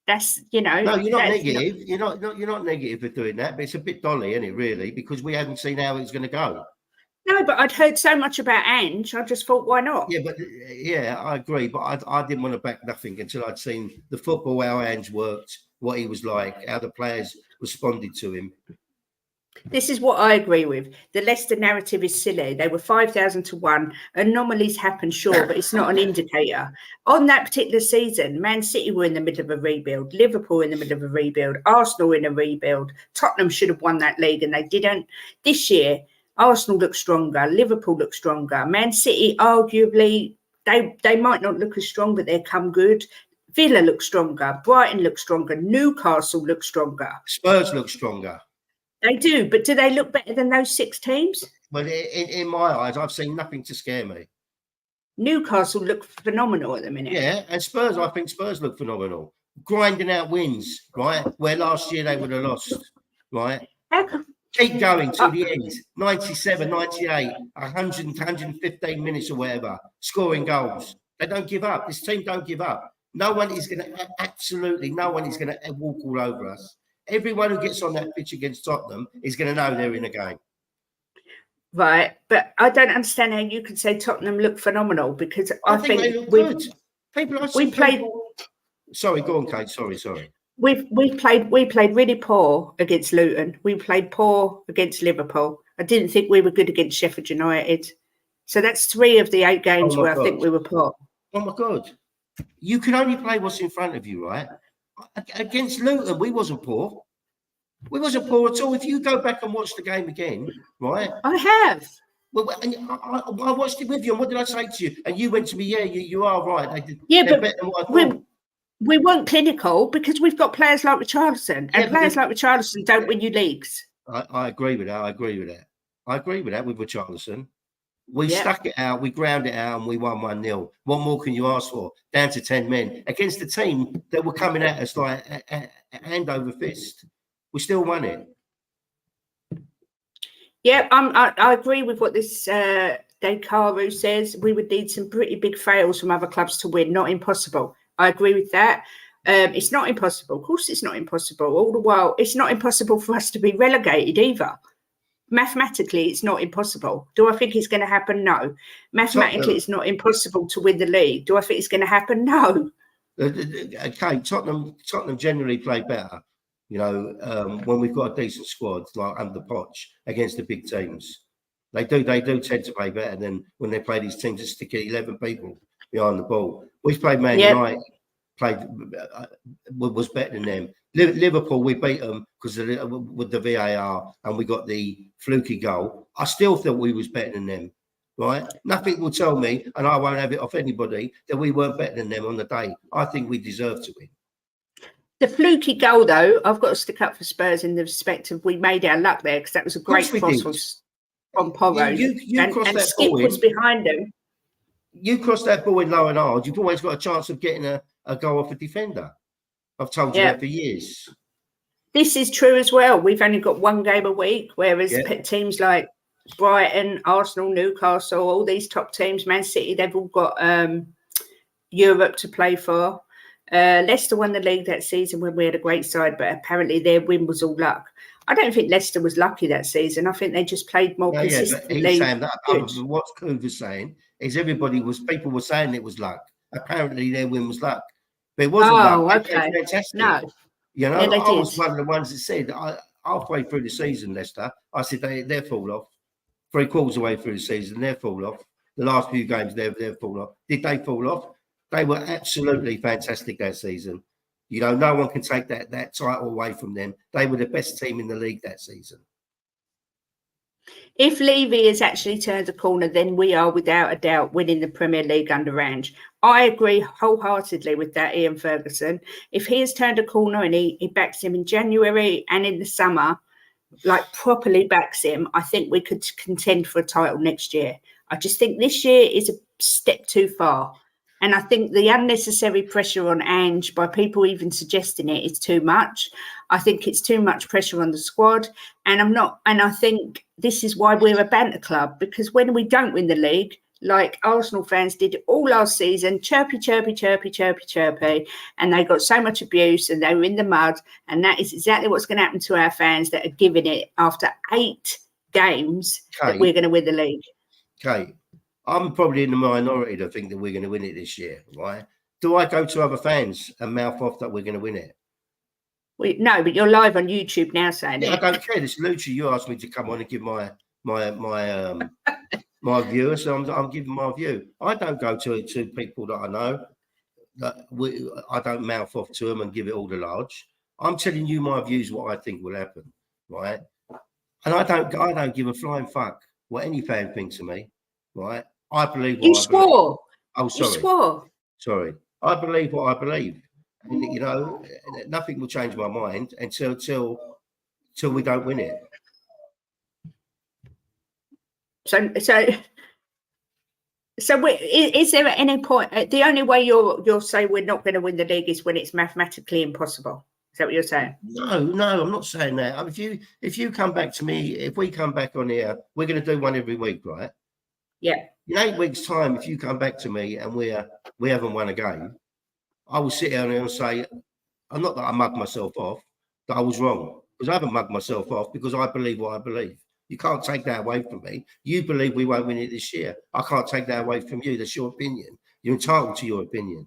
that's, you know. No, you're not negative. You're not negative for doing that, but it's a bit dolly, isn't it, really? Because we haven't seen how it's going to go. No, but I'd heard so much about Ange, I just thought, why not? Yeah, I agree. But I didn't want to back nothing until I'd seen the football, how Ange worked, what he was like, how the players responded to him. This is what I agree with. The Leicester narrative is silly. They were 5,000 to 1. Anomalies happen, sure, but it's not an indicator. On that particular season, Man City were in the middle of a rebuild, Liverpool in the middle of a rebuild, Arsenal in a rebuild. Tottenham should have won that league and they didn't. This year, Arsenal look stronger, Liverpool look stronger. Man City, arguably, they might not look as strong, but they come good. Villa looks stronger, Brighton looks stronger, Newcastle looks stronger. Spurs look stronger. They do, but do they look better than those 6 teams? Well, in my eyes, I've seen nothing to scare me. Newcastle look phenomenal at the minute. Yeah, and Spurs, I think Spurs look phenomenal. Grinding out wins, right? Where last year they would have lost, right? Keep going till the end. 97, 98, 100, 115 minutes or whatever, scoring goals. They don't give up. This team don't give up. No one is going to walk all over us. Everyone who gets on that pitch against Tottenham is going to know they're in a game. Right, but I don't understand how you could say Tottenham look phenomenal because I think they look good. We played. Sorry, go on, Kate. Sorry. We played really poor against Luton. We played poor against Liverpool. I didn't think we were good against Sheffield United. So that's 3 of the 8 games where I think we were poor. Oh my God! You can only play what's in front of you, right? Against Luton, we wasn't poor. We wasn't poor at all. If you go back and watch the game again, right? I have. Well, and I watched it with you. And what did I say to you? And you went to me, yeah, you are right. They did. Yeah, but better than what I thought. We weren't clinical because we've got players like Richarlison, and players like Richarlison don't win you leagues. I agree with that. I agree with that with Richarlison. We stuck it out, we ground it out, and we won 1-0. What more can you ask for? Down to 10 men against a team that were coming at us like a hand over fist. We still won it. Yeah, I agree with what this Dekaru says. We would need some pretty big fails from other clubs to win. Not impossible. I agree with that. It's not impossible. Of course, it's not impossible. All the while, it's not impossible for us to be relegated either. Mathematically, it's not impossible. Do I think it's going to happen? No. Mathematically, it's not impossible to win the league. Do I think it's going to happen? No. Okay, Tottenham generally play better, you know, when we've got a decent squad like under Poch against the big teams. They do tend to play better than when they play these teams that stick at 11 people behind the ball. We've played Man United, was better than them. Liverpool, we beat them because with the VAR and we got the fluky goal. I still thought we was better than them, right? Nothing will tell me, and I won't have it off anybody, that we weren't better than them on the day. I think we deserve to win. The fluky goal, though, I've got to stick up for Spurs in the respect of we made our luck there, because that was a great cross from Porro. And Skip was behind him. You cross that ball in low and hard, you've always got a chance of getting a goal off a defender. I've told you that for years. This is true as well. We've only got one game a week, whereas teams like Brighton, Arsenal, Newcastle, all these top teams, Man City, they've all got Europe to play for. Leicester won the league that season when we had a great side, but apparently their win was all luck. I don't think Leicester was lucky that season. I think they just played more consistently. But he's saying that what Coog was saying is people were saying it was luck. Apparently their win was luck. But it wasn't luck. Okay. Fantastic. No. You know, I was one of the ones that said halfway through the season, Leicester, I said they'll fall off. 3/4 away through the season, they'll fall off. The last few games, they'll fall off. Did they fall off? They were absolutely fantastic that season. You know, no one can take that title away from them. They were the best team in the league that season. If Levy has actually turned a corner, then we are without a doubt winning the Premier League under Ange. I agree wholeheartedly with that, Ian Ferguson. If he has turned a corner and he backs him in January and in the summer, like properly backs him, I think we could contend for a title next year. I just think this year is a step too far. And I think the unnecessary pressure on Ange by people even suggesting it is too much. I think it's too much pressure on the squad. And I think this is why we're a banter club, because when we don't win the league, like Arsenal fans did all last season, chirpy, chirpy, chirpy, chirpy, chirpy, and they got so much abuse and they were in the mud. And that is exactly what's going to happen to our fans that are giving it after 8 games that we're going to win the league. Okay. I'm probably in the minority to think that we're going to win it this year, right? Do I go to other fans and mouth off that we're going to win it? No, but you're live on YouTube now saying it. I don't care. It's literally you asked me to come on and give my view, so I'm giving my view. I don't go to people that I know. I don't mouth off to them and give it all the large. I'm telling you my views, what I think will happen, right? And I don't give a flying fuck what any fan thinks of me, right? I believe what you swore. Oh, sorry. You swore. Sorry. I believe what I believe. And, you know, nothing will change my mind until we don't win it. So is there at any point the only way you'll say we're not going to win the league is when it's mathematically impossible? Is that what you're saying? No, I'm not saying that. I mean, if you come back to me, if we come back on here, we're going to do one every week, right? Yeah. In 8 weeks' time, if you come back to me and we haven't won a game, I will sit down and say, I'm not that I mug myself off, that I was wrong, because I haven't mugged myself off, because I believe what I believe. You can't take that away from me. You believe we won't win it this year. I can't take that away from you. That's your opinion. You're entitled to your opinion.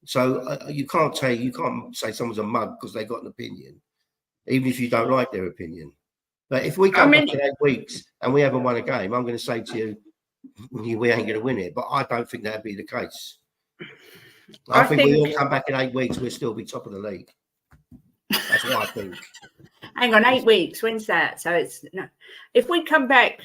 So you can't say someone's a mug because they got an opinion, even if you don't like their opinion. But if we come back in 8 weeks and we haven't won a game, I'm going to say to you, we ain't going to win it. But I don't think that'd be the case. I think we all come back in 8 weeks, we'll still be top of the league. That's what I think. Hang on, 8 weeks. When's that? So it's no. If we come back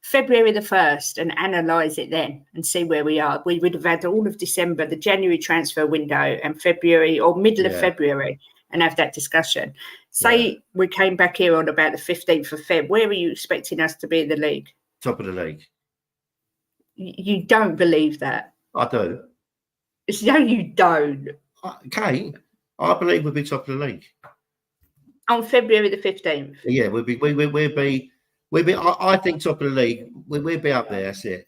February the 1st and analyse it then and see where we are, we would have had all of December, the January transfer window, and February or middle of February, and have that discussion. Say we came back here on about the 15th of Feb. Where are you expecting us to be in the league? Top of the league. You don't believe that? I do. No, you don't. Okay. I believe we'll be top of the league. On February the 15th? Yeah, we'll be I think top of the league, we'll be up there, that's it.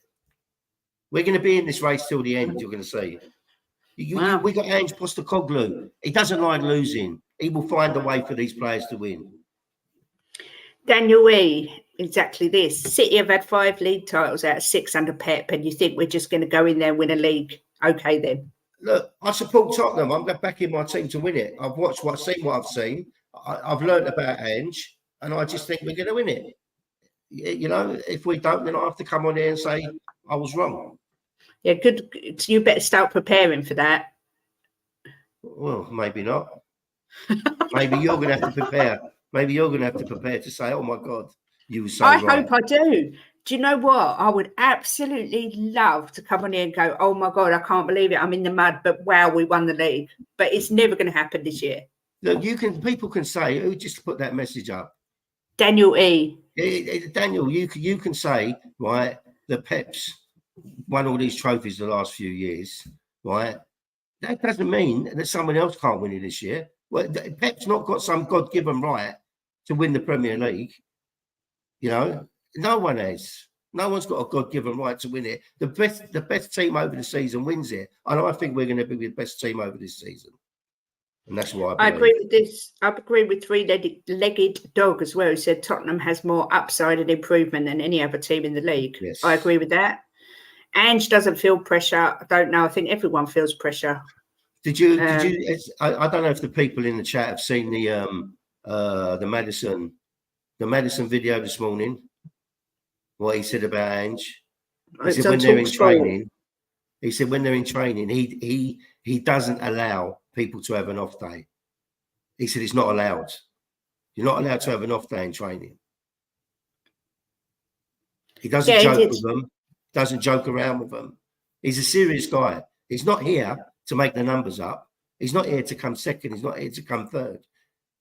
We're going to be in this race till the end, you're going to see. We got Ange Postecoglou. He doesn't like losing. He will find a way for these players to win. Daniel E, exactly this. City have had 5 league titles out of 6 under Pep, and you think we're just going to go in there and win a league? Okay, then. Look, I support Tottenham. I'm backing my team to win it. I've watched seen what I've seen. I've learned about Ange, and I just think we're going to win it. You know, if we don't, then I have to come on here and say I was wrong. Yeah, good. You better start preparing for that. Well, maybe not. Maybe you're going to have to prepare. Maybe you're going to have to prepare to say, "Oh my God, you were so right." I hope I do. Do you know what? I would absolutely love to come on here and go, oh my God, I can't believe it. I'm in the mud, but wow, we won the league. But it's never going to happen this year. Look, people can say, who just put that message up? Daniel E. Daniel, you can say, right, that Pep's won all these trophies the last few years, right? That doesn't mean that someone else can't win it this year. Well, Pep's not got some God-given right to win the Premier League. You know, no one has. No one's got a God-given right to win it. The best team over the season wins it, and I think we're going to be the best team over this season. And that's why I agree with this. I agree with three-legged dog as well, who said Tottenham has more upside and improvement than any other team in the league. Yes. I agree with that. Ange doesn't feel pressure. I don't know. I think everyone feels pressure. Did you? I don't know if the people in the chat have seen the Madison video this morning. What he said about Ange. He said when they're in training. He said when they're in training, he doesn't allow people to have an off day. He said it's not allowed. You're not allowed to have an off day in training. He doesn't joke with them. Doesn't joke around with them. He's a serious guy. He's not here to make the numbers up. He's not here to come second. He's not here to come third.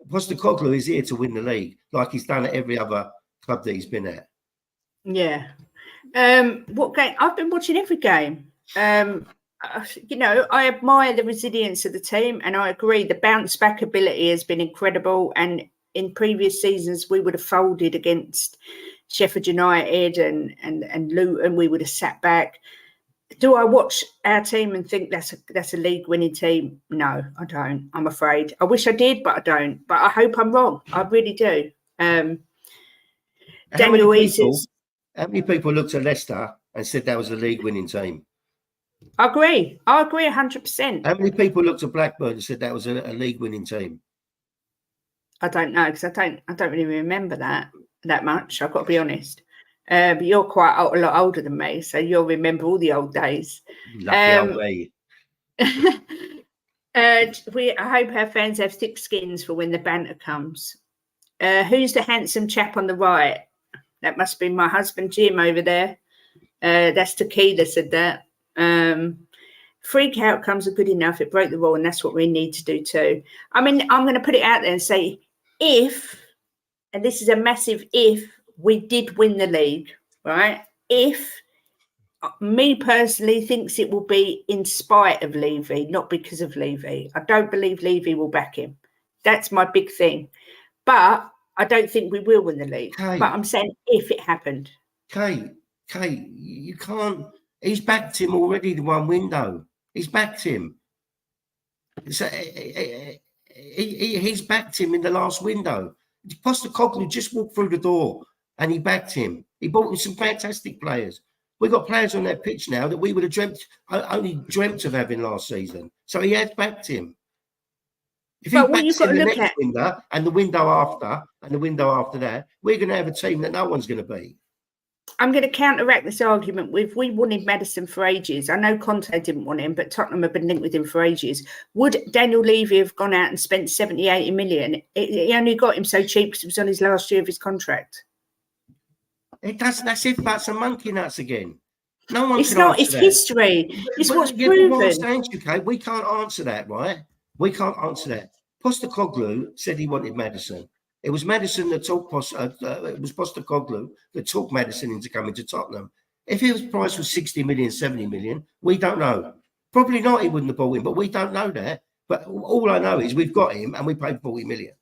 Postecoglou is here to win the league, like he's done at every other club that he's been at. Yeah. What game? I've been watching every game. You know, I admire the resilience of the team, and I agree the bounce back ability has been incredible. And in previous seasons, we would have folded against Sheffield United and Luton. We would have sat back. Do I watch our team and think that's a league winning team? No, I don't. I'm afraid. I wish I did, but I don't. But I hope I'm wrong. I really do. Daniel Eases. How many people looked at Leicester and said that was a league winning team? I agree. 100%. How many people looked at Blackburn and said that was a league winning team? I don't know, because I don't really remember that much. I've got to be honest. But you're quite a lot older than me, so you'll remember all the old days. Lucky old me. I hope our fans have thick skins for when the banter comes. Who's the handsome chap on the right? That must be my husband Jim over there. That's Tequila said that. Freak outcomes are good enough. It broke the rule, and that's what we need to do too. I mean, I'm going to put it out there and say, if, and this is a massive if, we did win the league, right? If, me personally thinks it will be in spite of Levy, not because of Levy. I don't believe Levy will back him. That's my big thing. But I don't think we will win the league. Kate, but I'm saying if it happened. Kate, you can't. He's backed him already the one window. He's backed him. So, he's backed him in the last window. Postecoglou just walked through the door and he backed him. He brought in some fantastic players. We've got players on that pitch now that we would have only dreamt of having last season. So he has backed him. If he backs him the next window and the window after and the window after that, we're going to have a team that no one's going to beat. I'm going to counteract this argument with we wanted Maddison for ages. I know Conte didn't want him, but Tottenham have been linked with him for ages. Would Daniel Levy have gone out and spent 70, 80 million? He only got him so cheap because it was on his last year of his contract. That's if that's a monkey nuts again. No one. It's not. It's history. It's what's proven. What I'm saying to you, Kate, we can't answer that, right? We can't answer that. Postecoglou said he wanted Maddison. It was Maddison that talked. It was Postecoglou that talked Maddison into coming to Tottenham. If his price was 60 million, 70 million, we don't know. Probably not. He wouldn't have bought him, but we don't know that. But all I know is we've got him and we paid 40 million.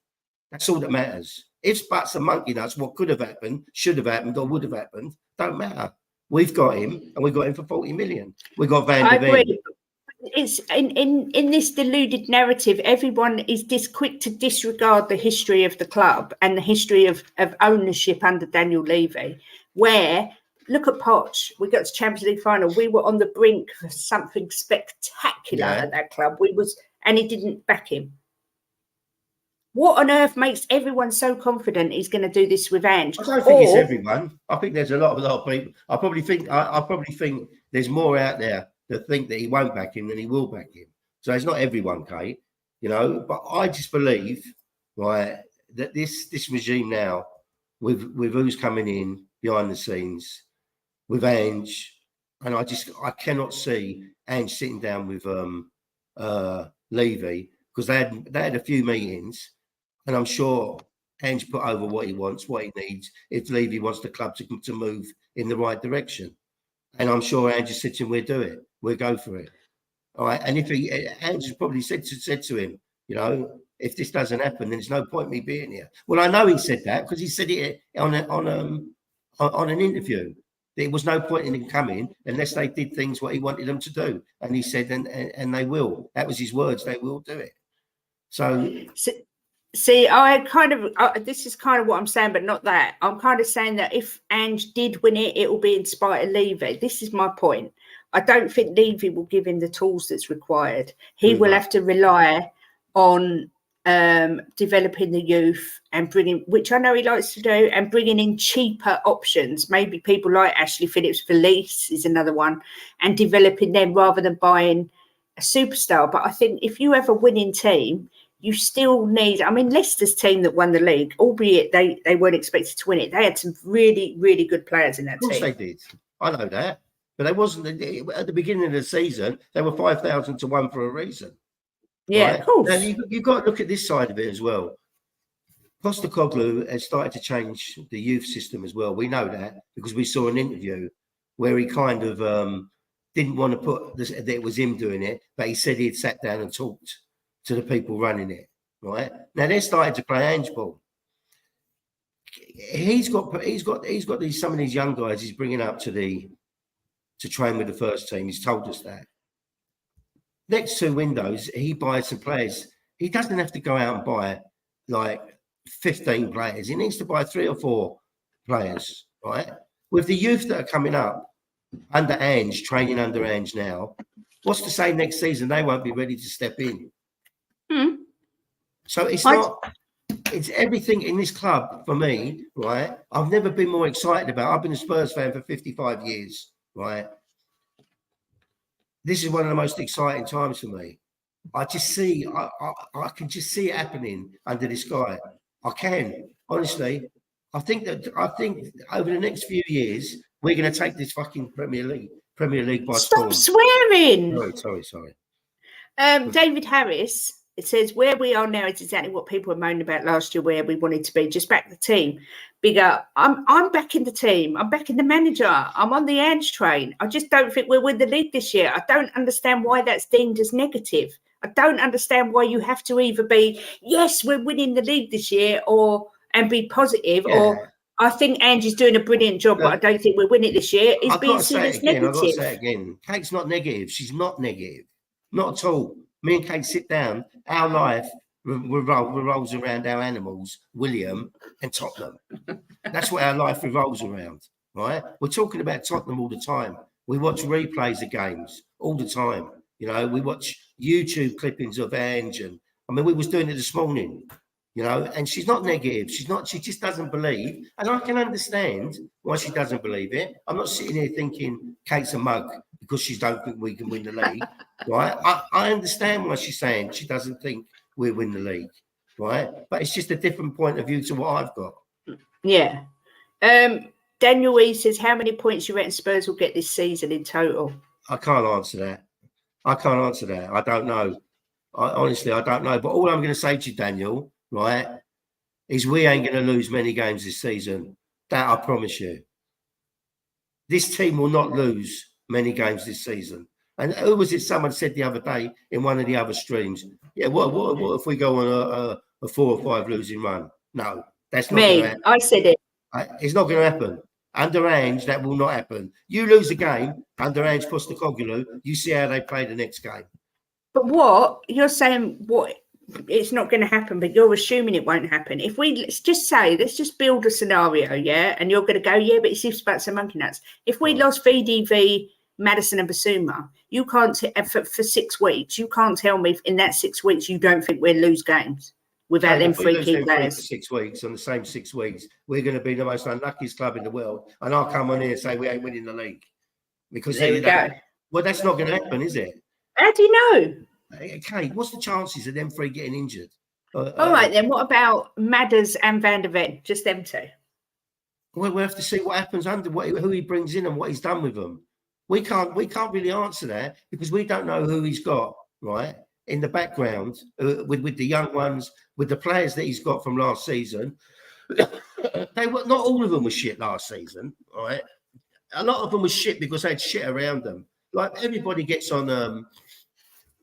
That's all that matters. If buts and monkey nuts, what could have happened, should have happened, or would have happened, don't matter. We've got him and we got him for 40 million. We got Van der Ven. It's in this deluded narrative, everyone is quick to disregard the history of the club and the history of ownership under Daniel Levy, where look at Poch, we got to Champions League final, we were on the brink of something spectacular at that club. And he didn't back him. What on earth makes everyone so confident he's going to do this with Ange? I don't think it's everyone. I think there's a lot of people. I probably think there's more out there that think that he won't back him than he will back him. So it's not everyone, Kate, you know. But I just believe, that this regime now, with who's coming in behind the scenes, with Ange, and I cannot see Ange sitting down with Levy, because they had a few meetings, and I'm sure Ange put over what he wants, what he needs, if Levy wants the club to move in the right direction. And I'm sure Ange said to him, we'll do it, we'll go for it. All right. And if Ange probably said to him, you know, if this doesn't happen, then there's no point me being here. Well, I know he said that because he said it on an interview. There was no point in him coming unless they did things what he wanted them to do. And he said, and they will. That was his words. They will do it. So see, this is kind of what I'm saying, but not that. I'm kind of saying that if Ange did win it, it will be in spite of Levy. This is my point. I don't think Levy will give him the tools that's required. He will have to rely on developing the youth and bringing, which I know he likes to do, and bringing in cheaper options. Maybe people like Ashley Phillips for lease is another one, and developing them rather than buying a superstar. But I think if you have a winning team, you still need, I mean, Leicester's team that won the league, albeit they weren't expected to win it, they had some really, really good players in that team. Of course they did. I know that. But they wasn't, at the beginning of the season, they were 5,000 to 1 for a reason. Yeah, right? Of course. Now, you've got to look at this side of it as well. Postecoglou has started to change the youth system as well. We know that because we saw an interview where he kind of didn't want to put this, that it was him doing it, but he said he'd sat down and talked to the people running it. Right now, they're starting to play handball. He's got some of these young guys he's bringing up to train with the first team. He's told us that. Next 2 windows, he buys some players. He doesn't have to go out and buy like 15 players. He needs to buy 3 or 4 players, right? With the youth that are coming up under Ange, training under Ange now, what's to say next season they won't be ready to step in? So it's everything in this club for me, right? I've never been more excited about. I've been a Spurs fan for 55 years, right? This is one of the most exciting times for me. I can just see it happening under this guy. I can, honestly. I think over the next few years, we're going to take this fucking Premier League by storm. Stop swearing. Sorry. David Harris, it says, where we are now is exactly what people were moaning about last year, where we wanted to be. Just back the team. Big up. I'm back in the team. I'm back in the manager. I'm on the Ange train. I just don't think we'll win the league this year. I don't understand why that's deemed as negative. I don't understand why you have to either be, yes, we're winning the league this year, and be positive, or I think Ange is doing a brilliant job, but I don't think we'll win it this year. It's being seen as negative. I've got to say it again. Kate's not negative. She's not negative. Not at all. Me and Kate sit down. Our life revolves around our animals, William and Tottenham. That's what our life revolves around, right? We're talking about Tottenham all the time. We watch replays of games all the time. You know, we watch YouTube clippings of Ange, and I mean, we was doing it this morning. You know, and she's not negative. She just doesn't believe. And I can understand why she doesn't believe it. I'm not sitting here thinking Kate's a mug because she don't think we can win the league, right? I understand why she's saying she doesn't think we'll win the league, right? But it's just a different point of view to what I've got. Yeah. Daniel E says, how many points you reckon Spurs will get this season in total? I can't answer that. I don't know. Honestly, I don't know. But all I'm going to say to you, Daniel, right, is we ain't going to lose many games this season. That I promise you. This team will not lose many games this season. And who was it? Someone said the other day in one of the other streams, yeah, what if we go on a 4 or 5 losing run? No, that's not going to happen. I said it. It's not going to happen. Under Ange, that will not happen. You lose a game under Ange Postecoglou, you see how they play the next game. But what you're saying, it's not going to happen, but you're assuming it won't happen. If let's just build a scenario, yeah, and you're going to go, yeah, but it's just about some monkey nuts. If we lost VDV, Maddison and Basuma, you can't, for 6 weeks, you can't tell me in that 6 weeks you don't think we'll lose games without them 3 key players. For 6 weeks, on the same 6 weeks, we're going to be the most unluckiest club in the world, and I'll come on here and say we ain't winning the league. Because there we go. Well, that's not going to happen, is it? How do you know? Okay, what's the chances of them 3 getting injured? All right, then. What about Madders and Van der Ven? Just them 2? we have to see what happens under who he brings in and what he's done with them. We can't really answer that because we don't know who he's got right in the background with the young ones, with the players that he's got from last season. They were not all of them were shit last season, right? A lot of them were shit because they had shit around them. Like everybody gets on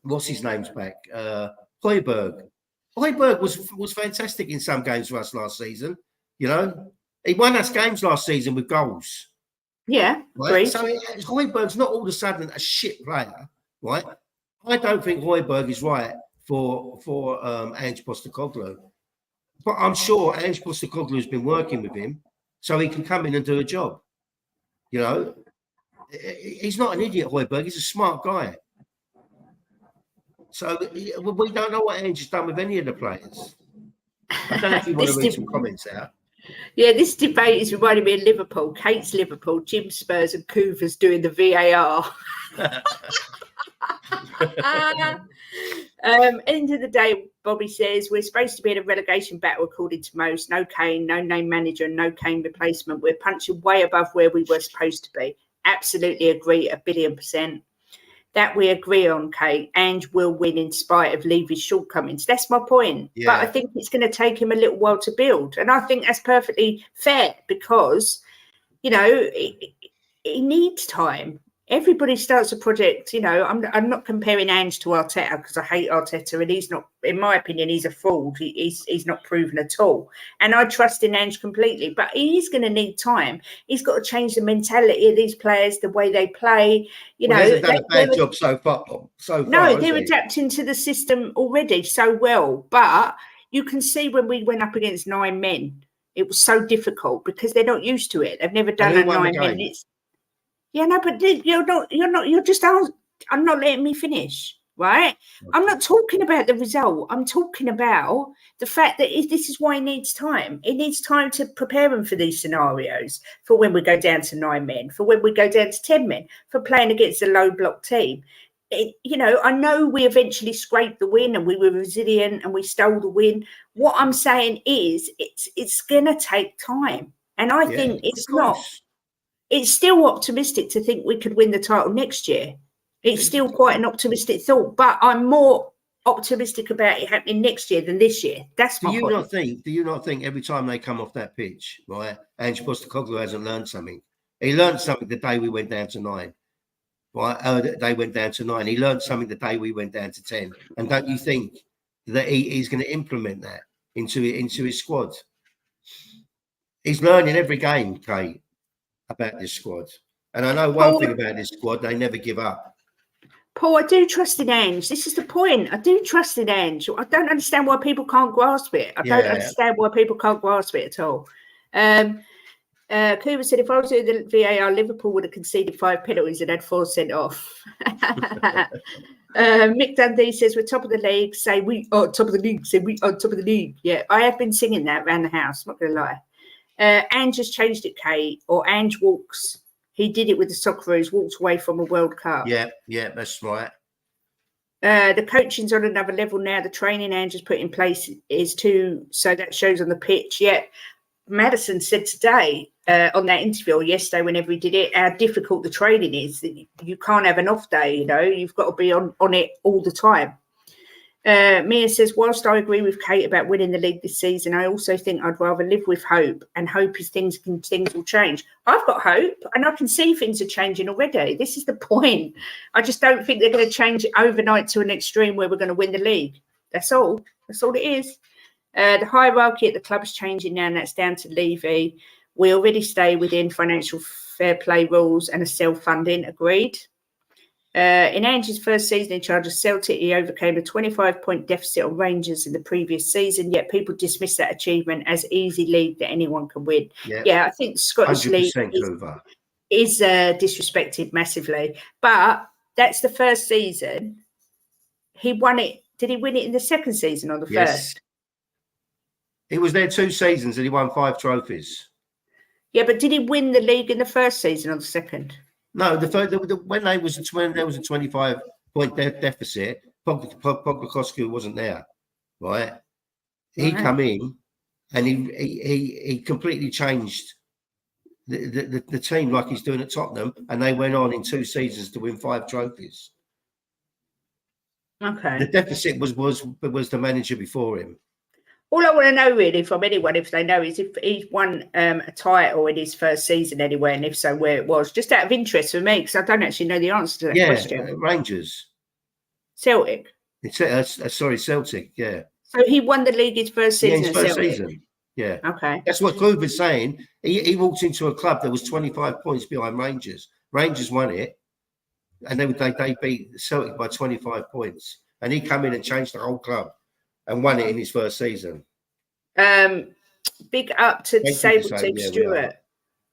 what's his name's back? Højbjerg. Højbjerg was fantastic in some games for us last season. You know, he won us games last season with goals. Yeah, right? Great. So Højbjerg's not all of a sudden a shit player, right? I don't think Højbjerg is right for Ange Postecoglou, but I'm sure Ange Postecoglou has been working with him so he can come in and do a job. You know, he's not an idiot, Højbjerg. He's a smart guy. So we don't know what Ange has done with any of the players. I don't know if you want to read some comments out. Yeah, this debate is reminding me of Liverpool. Kate's Liverpool, Jim Spurs and Coover's doing the VAR. End of the day, Bobby says, we're supposed to be in a relegation battle according to most. No Kane, no name manager, no Kane replacement. We're punching way above where we were supposed to be. Absolutely agree, 1,000,000,000%. That we agree on, Kate. Ange will win in spite of Levy's shortcomings. That's my point. Yeah. But I think it's going to take him a little while to build. And I think that's perfectly fair because, you know, he needs time. Everybody starts a project, you know. I'm not comparing Ange to Arteta because I hate Arteta and he's not, in my opinion, he's a fraud. He's not proven at all. And I trust in Ange completely, but he's going to need time. He's got to change the mentality of these players, the way they play. You know, he hasn't done a bad job so far. No, they're adapting to the system already so well. But you can see when we went up against 9 men, it was so difficult because they're not used to it. They've never done a 9 men. Yeah, no, but you're just, I'm not letting me finish, right? Okay. I'm not talking about the result. I'm talking about the fact that this is why he needs time. He needs time to prepare him for these scenarios, for when we go down to 9 men, for when we go down to 10 men, for playing against a low block team. You know, I know we eventually scraped the win and we were resilient and we stole the win. What I'm saying is it's going to take time. And I think it's not. It's still optimistic to think we could win the title next year. It's still quite an optimistic thought, but I'm more optimistic about it happening next year than this year. That's my point. Do you not think every time they come off that pitch, right, Ange Postecoglou hasn't learned something? He learned something the day we went down to 9. Right? They went down to 9. He learned something the day we went down to 10. And don't you think that he's going to implement that into his squad? He's learning every game, Kate, about this squad. And I know one thing about this squad, they never give up. Paul, I do trust in Ange. This is the point. I do trust in Ange. I don't understand why people can't grasp it. I don't understand why people can't grasp it at all. Cooper said, if I was doing the VAR, Liverpool would have conceded 5 penalties and had 4 sent off. Mick Dundee says, we're top of the league. Say we are top of the league. Say we are top of the league. Yeah, I have been singing that around the house. I'm not going to lie. Ange has changed it, Kate, or Ange walks. He did it with the Socceroos, walked away from a World Cup. Yeah, that's right. The coaching's on another level now. The training Ange has put in place is too, so that shows on the pitch. Yeah, Maddison said today on that interview, or yesterday, whenever he did it, how difficult the training is. That you can't have an off day, you know. You've got to be on it all the time. Mia says, whilst I agree with Kate about winning the league this season, I also think I'd rather live with hope, and hope is things will change. I've got hope and I can see things are changing already. This is the point. I just don't think they're going to change it overnight to an extreme where we're going to win the league. That's all. That's all it is. The hierarchy at the club is changing now, and that's down to Levy. We already stay within financial fair play rules and are self-funding. Agreed. In Ange's first season in charge of Celtic, he overcame a 25-point deficit on Rangers in the previous season, yet people dismiss that achievement as easy league that anyone can win. Yeah, I think Scottish League is disrespected massively. But that's the first season. He won it. Did he win it in the second season or the first? He was there 2 seasons and he won 5 trophies. Yeah, but did he win the league in the first season or the second? No, when there was a 25-point deficit, Postecoglou wasn't there, right? He come in and he completely changed the team like he's doing at Tottenham, and they went on in 2 seasons to win 5 trophies. Okay. The deficit was the manager before him. All I want to know really from anyone, if they know, is if he's won a title in his first season anywhere, and if so, where it was. Just out of interest for me, because I don't actually know the answer to that question. Rangers. Celtic. Sorry, Celtic. Yeah. So he won the league his first season. Yeah, his first season. Yeah. Okay. That's what Groove was saying. He walked into a club that was 25 points behind Rangers. Rangers won it, and they beat Celtic by 25 points. And he came in and changed the whole club and won it in his first season. Big up to Disabled Team Stuart.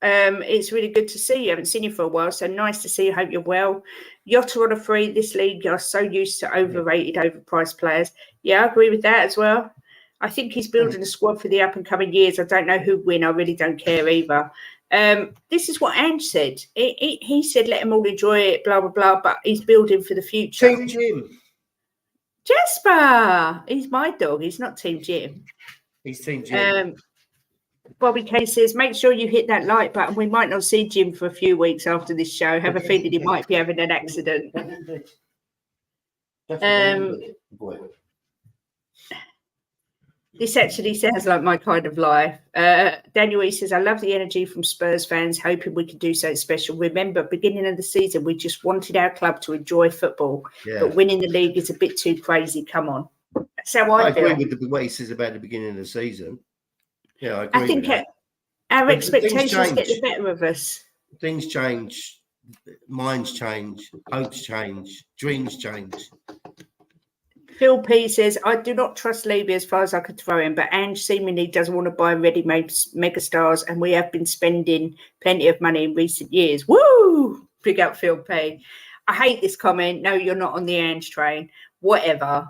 It's really good to see you. I haven't seen you for a while, so nice to see you. Hope you're well. Yotta on a free. This league, you're so used to overrated, overpriced players. Yeah, I agree with that as well. I think he's building a squad for the up-and-coming years. I don't know who win. I really don't care either. This is what Ange said. He said, let them all enjoy it, blah, blah, blah, but he's building for the future. Team Jim. Jasper. He's my dog. He's not Team Jim. He's Team Jim. Bobby K says, make sure you hit that like button. We might not see Jim for a few weeks after this show. Have a feeling he might be having an accident. This actually sounds like my kind of life. Daniel E says, I love the energy from Spurs fans, hoping we can do something special. Remember, beginning of the season, we just wanted our club to enjoy football, but winning the league is a bit too crazy. Come on. That's how I feel. agree with what he says about the beginning of the season. Yeah, I agree. I think our expectations get the better of us. Things change. Minds change. Hopes change. Dreams change. Phil P says, I do not trust Levy as far as I could throw him, but Ange seemingly doesn't want to buy ready-made megastars, and we have been spending plenty of money in recent years. Woo! Big up Phil P. I hate this comment. No, you're not on the Ange train. Whatever.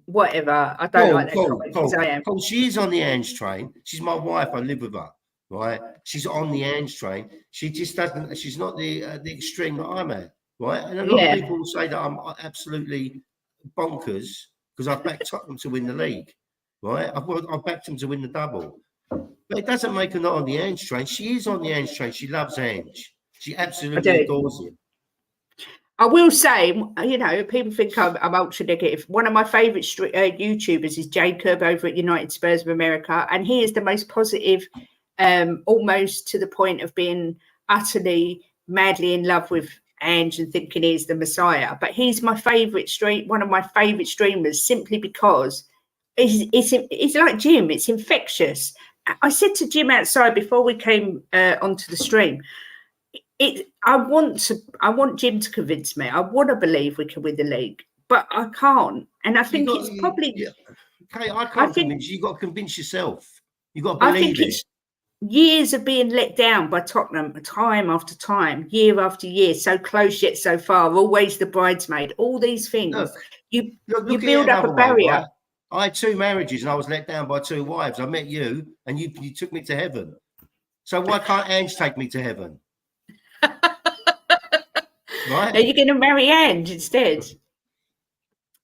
I don't like that comment because I am. She is on the Ange train. She's my wife. I live with her. Right? She's on the Ange train. She just doesn't. She's not the extreme that I'm at. Right? And a lot of people will say that I'm absolutely bonkers because I've backed Tottenham to win the league. Right? I've backed them to win the double. But it doesn't make her not on the Ange train. She is on the Ange train. She loves Ange. She absolutely adores him. I will say, you know, people think I'm ultra negative. One of my favourite YouTubers is Jacob over at United Spurs of America, and he is the most positive, almost to the point of being utterly, madly in love with Ange and thinking he's the Messiah. But he's my favourite one of my favourite streamers, simply because it's like Jim. It's infectious. I said to Jim outside before we came onto the stream, I want Jim to convince me. I want to believe we can win the league, but I can't. And I think it's probably. Okay, I can't convince you. You've got to convince yourself. You've got to believe it. It's years of being let down by Tottenham, time after time, year after year, so close yet so far, always the bridesmaid, all these things. Look, you build up a barrier. Right? I had 2 marriages and I was let down by 2 wives. I met you and you took me to heaven. So why can't Ange take me to heaven? Right? Are you going to marry Ange instead?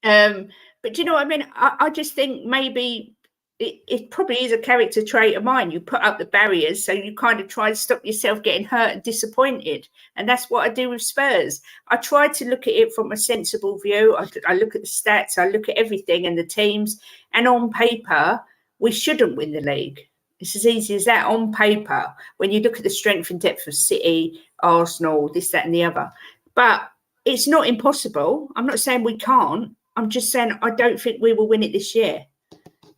But do you know what I mean? I just think maybe it probably is a character trait of mine. You put up the barriers, so you kind of try to stop yourself getting hurt and disappointed. And that's what I do with Spurs. I try to look at it from a sensible view. I look at the stats, I look at everything and the teams. And on paper, we shouldn't win the league. It's as easy as that. On paper, when you look at the strength and depth of City, Arsenal, this, that, and the other. But it's not impossible. I'm not saying we can't. I'm just saying I don't think we will win it this year.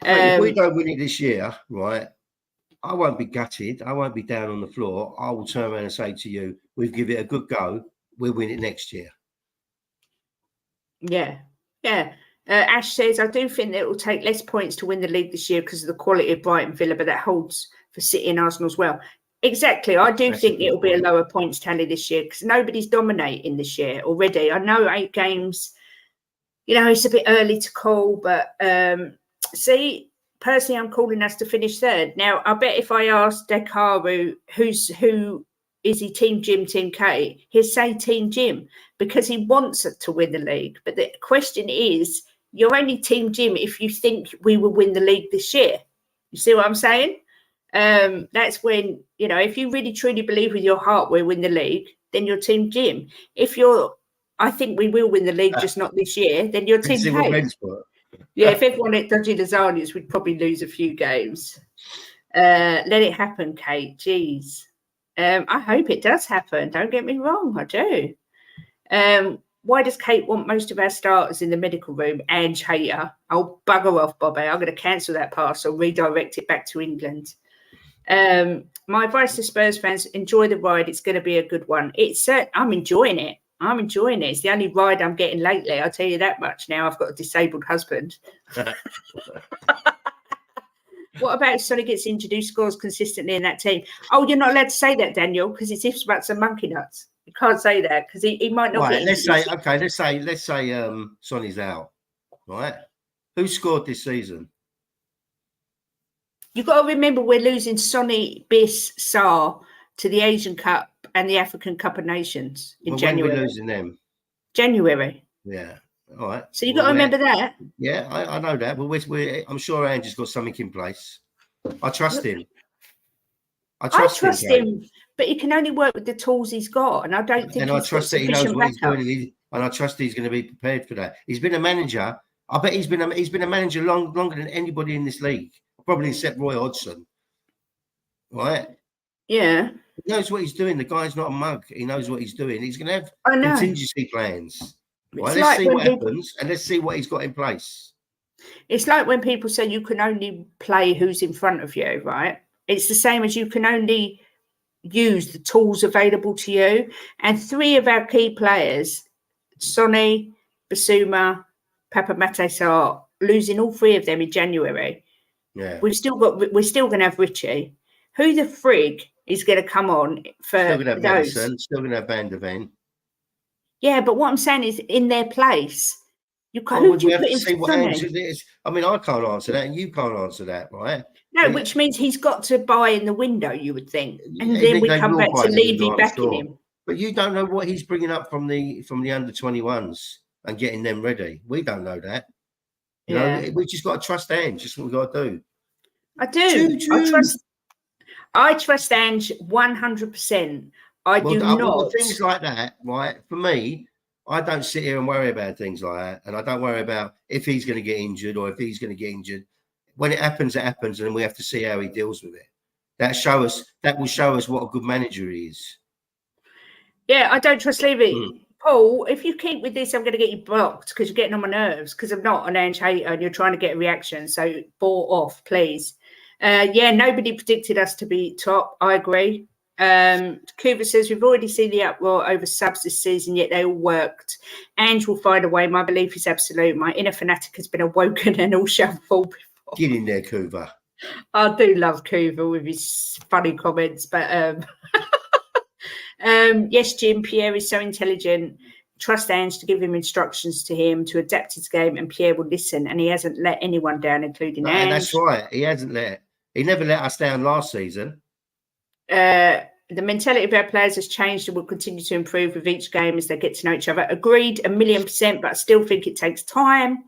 If we don't win it this year, right, I won't be gutted. I won't be down on the floor. I will turn around and say to you, we've given it a good go. We'll win it next year. Yeah. Ash says, I do think that it will take less points to win the league this year because of the quality of Brighton Villa, but that holds for City and Arsenal as well. Exactly. I do think it will be a lower points tally this year because nobody's dominating this year already. I know 8 games, you know, it's a bit early to call, but see, personally, I'm calling us to finish 3rd. Now, I bet if I asked Dekaru who is he, Team Jim, Team K, he'll say Team Jim because he wants to win the league. But the question is, you're only Team Jim if you think we will win the league this year. You see what I'm saying? That's when, if you really truly believe with your heart we'll win the league, then you're Team Jim. I think we will win the league, just not this year, then you're Team Kate. Yeah, if everyone had dodgy lasagnas, we'd probably lose a few games. Let it happen, Kate. Jeez. I hope it does happen. Don't get me wrong, I do. Why does Kate want most of our starters in the medical room? Ange hater. Oh, bugger off, Bobby. I'm going to cancel that pass or redirect it back to England. My advice to Spurs fans: enjoy the ride. It's going to be a good one. I'm enjoying it. It's the only ride I'm getting lately. I'll tell you that much. Now I've got a disabled husband. What about Sonny gets injured? Who scores consistently in that team? Oh, you're not allowed to say that, Daniel, because it's ifs, buts, and monkey nuts. You can't say that because he might not get injured. Let's say Sonny's out. Right? Who scored this season? You've got to remember we're losing Sonny, Biss, Sarr to the Asian Cup and the African Cup of Nations in January. When are we losing them? January. Yeah. All right. So you've got to remember that. Yeah, I know that. But I'm sure Andrew's got something in place. I trust him. I trust him, but he can only work with the tools he's got. And I don't think I trust that he knows what he's doing. And I trust he's going to be prepared for that. He's been a manager. I bet he's been a manager longer than anybody in this league. Probably except Roy Hodgson, right? Yeah. He knows what he's doing. The guy's not a mug. He knows what he's doing. He's going to have contingency plans. Right? Let's see what happens and let's see what he's got in place. It's like when people say you can only play who's in front of you, right? It's the same as you can only use the tools available to you. And 3 of our key players, Sonny, Basuma, Papa Matesar, losing all 3 of them in January. Yeah, we're still going to have Richie. Who the frig is going to come on for still going to have those? Madison, still going to have Van der Ven. Yeah, but what I'm saying is, in their place, you can't. We have to see what Ange is. I mean, I can't answer that, and you can't answer that, right? No, which means he's got to buy in the window, you would think, and then we come back to Levy backing him. But you don't know what he's bringing up from the under 21s and getting them ready. We don't know that. You know, we just got to trust Ange. Just what we got to do. I do. I trust Ange 100%. I do not. Things like that, right? For me, I don't sit here and worry about things like that, and I don't worry about if he's going to get injured or if he's going to get injured. When it happens, and we have to see how he deals with it. That will show us what a good manager he is. Yeah, I don't trust Levy. Paul, if you keep with this, I'm going to get you blocked because you're getting on my nerves because I'm not an Ange hater and you're trying to get a reaction. So bore off, please. Nobody predicted us to be top. I agree. Kuva says, we've already seen the uproar over subs this season, yet they all worked. Ange will find a way. My belief is absolute. My inner fanatic has been awoken and all shall fall before. Get in there, Kuva. I do love Kuva with his funny comments, but yes, Jim, Pierre is so intelligent. Trust Ange to give him instructions to him to adapt his game, and Pierre will listen. And he hasn't let anyone down, including Ange. That's right. He never let us down last season. The mentality of our players has changed and will continue to improve with each game as they get to know each other. Agreed, 1,000,000%, but I still think it takes time.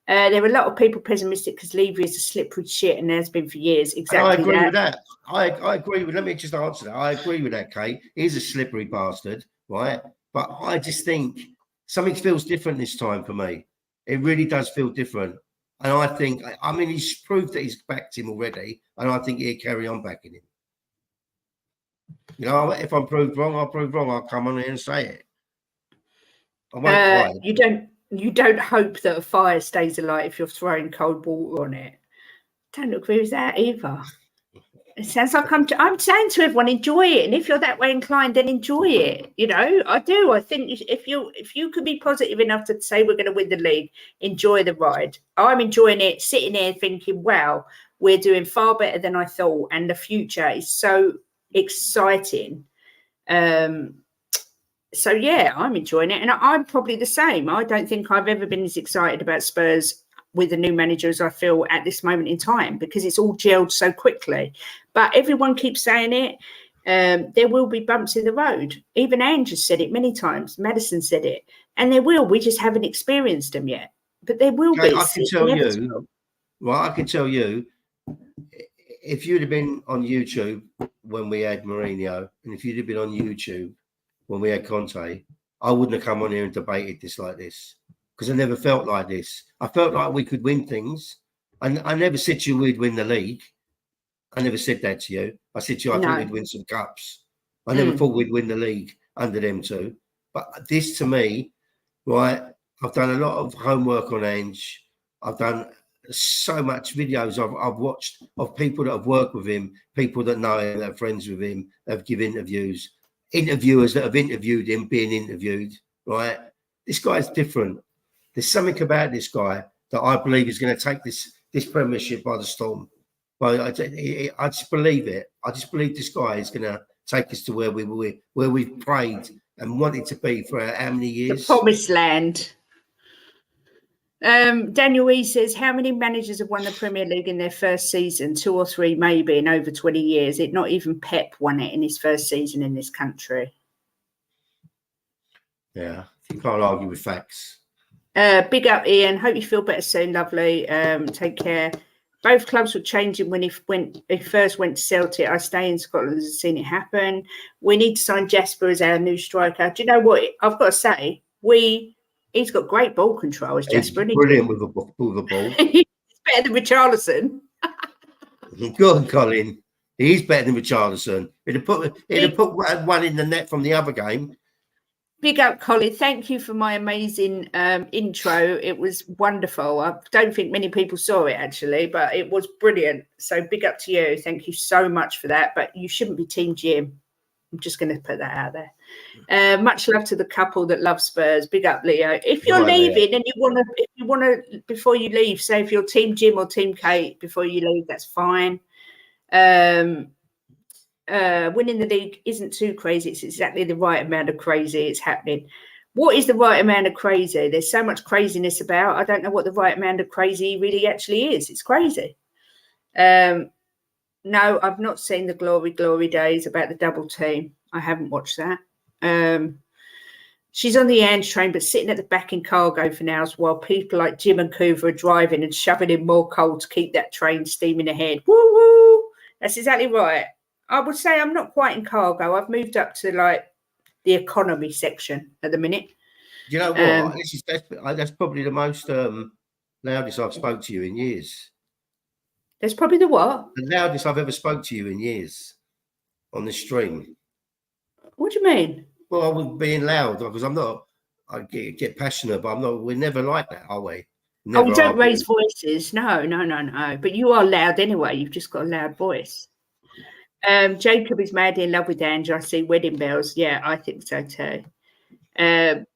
There are a lot of people pessimistic because Levy is a slippery shit and has been for years. Exactly. I agree with that. I agree with. Let me just answer that. I agree with that, Kate. He's a slippery bastard, right? But I just think something feels different this time for me. It really does feel different, and I think. I mean, he's proved that he's backed him already, and I think he'll carry on backing him. You know, if I'm proved wrong, I'll prove wrong. I'll come on here and say it. I won't lie. You don't hope that a fire stays alight if you're throwing cold water on it. Don't agree with that either. It sounds like I'm saying to everyone, enjoy it. And if you're that way inclined, then enjoy it. You know, I do. I think if you could be positive enough to say we're going to win the league, enjoy the ride. I'm enjoying it, sitting here thinking, wow, we're doing far better than I thought. And the future is so exciting. So yeah, I'm enjoying it, and I'm probably the same. I don't think I've ever been as excited about Spurs with a new manager as I feel at this moment in time, because it's all gelled so quickly. But everyone keeps saying it. There will be bumps in the road. Even Ange has said it many times. Madison said it, and there will. We just haven't experienced them yet, but there will be. I can tell you. Well, I can tell you, if you'd have been on YouTube when we had Mourinho, and if you'd have been on YouTube when we had Conte, I wouldn't have come on here and debated this like this, because I never felt like this. I felt like we could win things. And I never said to you we'd win the league. I never said that to you. I said to you, I thought we'd win some cups. I never thought we'd win the league under them two. But this, to me, right, I've done a lot of homework on Ange. I've done so much videos I've watched of people that have worked with him, people that know him, that are friends with him, that have given interviews, interviewers that have interviewed him being interviewed, right? This guy's different. There's something about this guy that I believe is going to take this Premiership by the storm. But I just believe it. I just believe this guy is going to take us to where we've prayed and wanted to be for how many years? The promised land. Daniel E says, how many managers have won the Premier League in their first season? 2 or 3 maybe in over 20 years. Not even Pep won it in his first season in this country. Yeah, you can't argue with facts. Big up, Ian. Hope you feel better soon, lovely. Take care. Both clubs were changing when he first went to Celtic. I stay in Scotland and seen it happen. We need to sign Jasper as our new striker. Do you know what? I've got to say, he's got great ball control as Jasper. He's brilliant with the ball. He's better than Richarlison. Go on, Colin. He's better than Richarlison. He'd have put one in the net from the other game. Big up, Colin. Thank you for my amazing intro. It was wonderful. I don't think many people saw it, actually, but it was brilliant. So big up to you. Thank you so much for that. But you shouldn't be Team Jim. I'm just going to put that out there. Much love to the couple that love Spurs. Big up, Leo. If you're leaving and you want to, before you leave, say if you're Team Jim or Team Kate before you leave, that's fine. Winning the league isn't too crazy. It's exactly the right amount of crazy. It's happening. What is the right amount of crazy? There's so much craziness about. I don't know what the right amount of crazy really actually is. It's crazy. No, I've not seen the glory days about the double team. I haven't watched that. She's on the Ange train, but sitting at the back in cargo for now, while people like Jim and Coover are driving and shoving in more coal to keep that train steaming ahead. Woo woo! That's exactly right. I would say I'm not quite in cargo. I've moved up to like the economy section at the minute. You know what? That's probably the most loudest I've spoke to you in years. That's probably the what? The loudest I've ever spoke to you in years on the stream. What do you mean? Well, I was being loud because I'm not. I get passionate, but I'm not. We're never like that, are we? Never we don't raise voices. No. But you are loud anyway. You've just got a loud voice. Jacob is madly in love with Ange. I see wedding bells. Yeah, I think so too.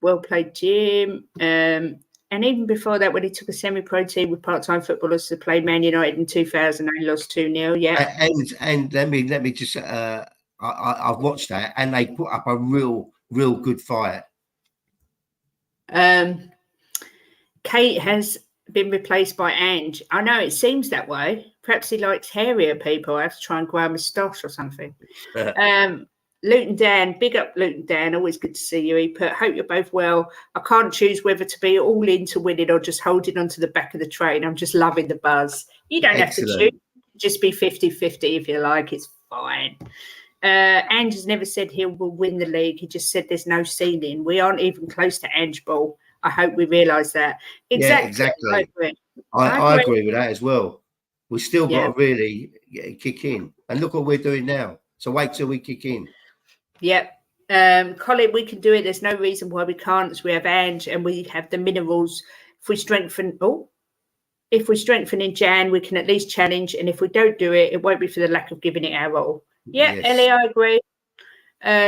Well played, Jim. And even before that, when he took a semi-pro team with part-time footballers to play Man United in 2000 and lost 2-0. Yeah. And let me just I've watched that, and they put up a real good fight. Kate has been replaced by Ange. I know it seems that way. Perhaps he likes hairier people. I have to try and grow a moustache or something. Luton Dan, big up Luton Dan. Always good to see you. He put, hope you're both well. I can't choose whether to be all into winning or just holding onto the back of the train. I'm just loving the buzz. You don't have to choose. Just be 50-50 if you like. It's fine. Ange has never said he will win the league. He just said there's no ceiling. We aren't even close to Ange Ball. I hope we realise that. Exactly. Yeah, exactly. I agree with that as well. We still got to really kick in. And look what we're doing now. So wait till we kick in. Yep. Colin, we can do it. There's no reason why we can't. We have Ange and we have the minerals. If we strengthen in Jan, we can at least challenge. And if we don't do it, it won't be for the lack of giving it our all. Yeah, yes. Ellie, I agree.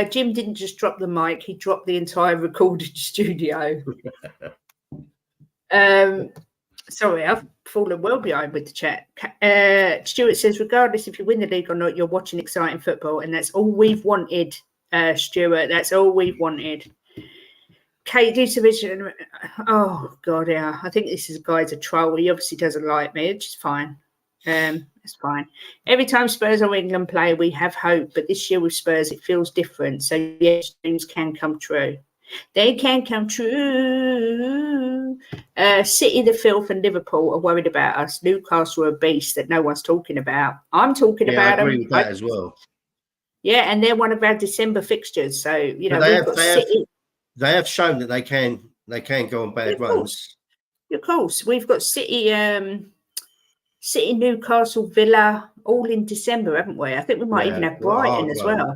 Jim didn't just drop the mic. He dropped the entire recorded studio. Sorry, I've fallen well behind with the chat. Stuart says, regardless if you win the league or not, you're watching exciting football. And that's all we've wanted, Stuart. That's all we've wanted. Kate Dusovic. Oh, God, yeah. I think this guy's a troll. He obviously doesn't like me, which is fine. It's fine. Every time Spurs or England play, we have hope. But this year with Spurs, it feels different. So, yes, dreams can come true. They can come true. Arsenal. City, the filth, and Liverpool are worried about us. Newcastle are a beast that no one's talking about. I'm talking about them. I agree with that as well. Yeah, and they're one of our December fixtures. So, we've got City. They have shown that they can go on bad runs. Of course. We've got City, City, Newcastle, Villa, all in December, haven't we? I think we might even have Brighton as well.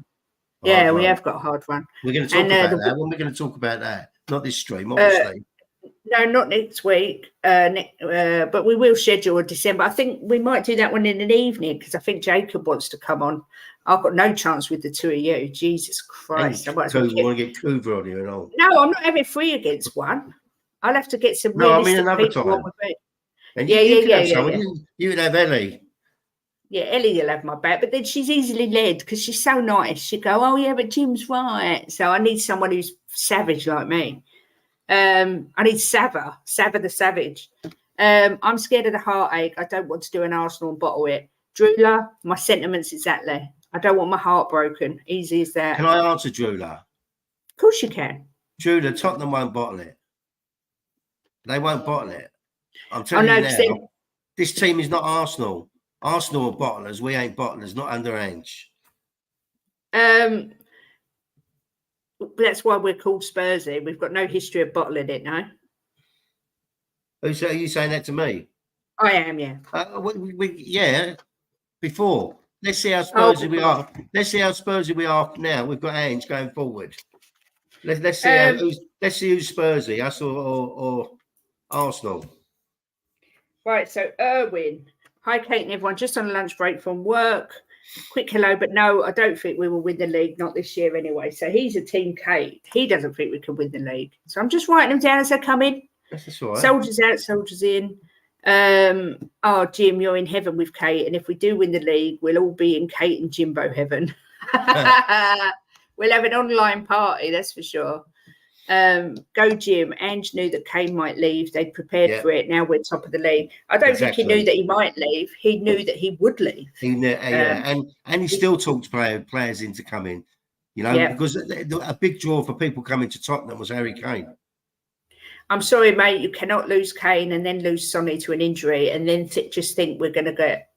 Yeah, we have got a hard run. We're going to talk about that. When we're going to talk about that, not this stream, obviously. No, not next week. But we will schedule a December. I think we might do that one in an evening because I think Jacob wants to come on. I've got no chance with the two of you. Jesus Christ! You want to get Coover on you and all? No, I'm not having 3 against 1. I'll have to get some. No, I mean another time. And you would have Ellie. Yeah, Ellie will have my back, but then she's easily led because she's so nice. She'd go, oh, yeah, but Jim's right. So I need someone who's savage like me. I need Sava the savage. I'm scared of the heartache. I don't want to do an Arsenal and bottle it. Drula, my sentiments exactly. I don't want my heart broken. Easy as that. Can I answer Drula? Of course you can. Drula, Tottenham won't bottle it. They won't bottle it. I'm telling you now, this team is not Arsenal. Arsenal are bottlers. We ain't bottlers, not underage. That's why we're called Spursy. We've got no history of bottling it, no. Are you saying that to me? I am, yeah. Yeah, before. Let's see how Spursy we are. Let's see how Spursy we are now. We've got Ange going forward. Let's see who's Spursy, us or Arsenal. Right, so Erwin. Hi, Kate and everyone. Just on a lunch break from work. Quick hello, but no, I don't think we will win the league, not this year anyway. So he's a team Kate. He doesn't think we can win the league. So I'm just writing them down as they come in. That's all right. Soldiers out, soldiers in. Jim, you're in heaven with Kate. And if we do win the league, we'll all be in Kate and Jimbo heaven. We'll have an online party, that's for sure. Go Jim. Ange knew that Kane might leave. They'd prepared for it. Now we're top of the league. I don't think he knew that he might leave. He knew that he would leave. He knew, and he still talked players into coming. Because a big draw for people coming to Tottenham was Harry Kane. I'm sorry, mate. You cannot lose Kane and then lose Sonny to an injury, and then just think we're going to get.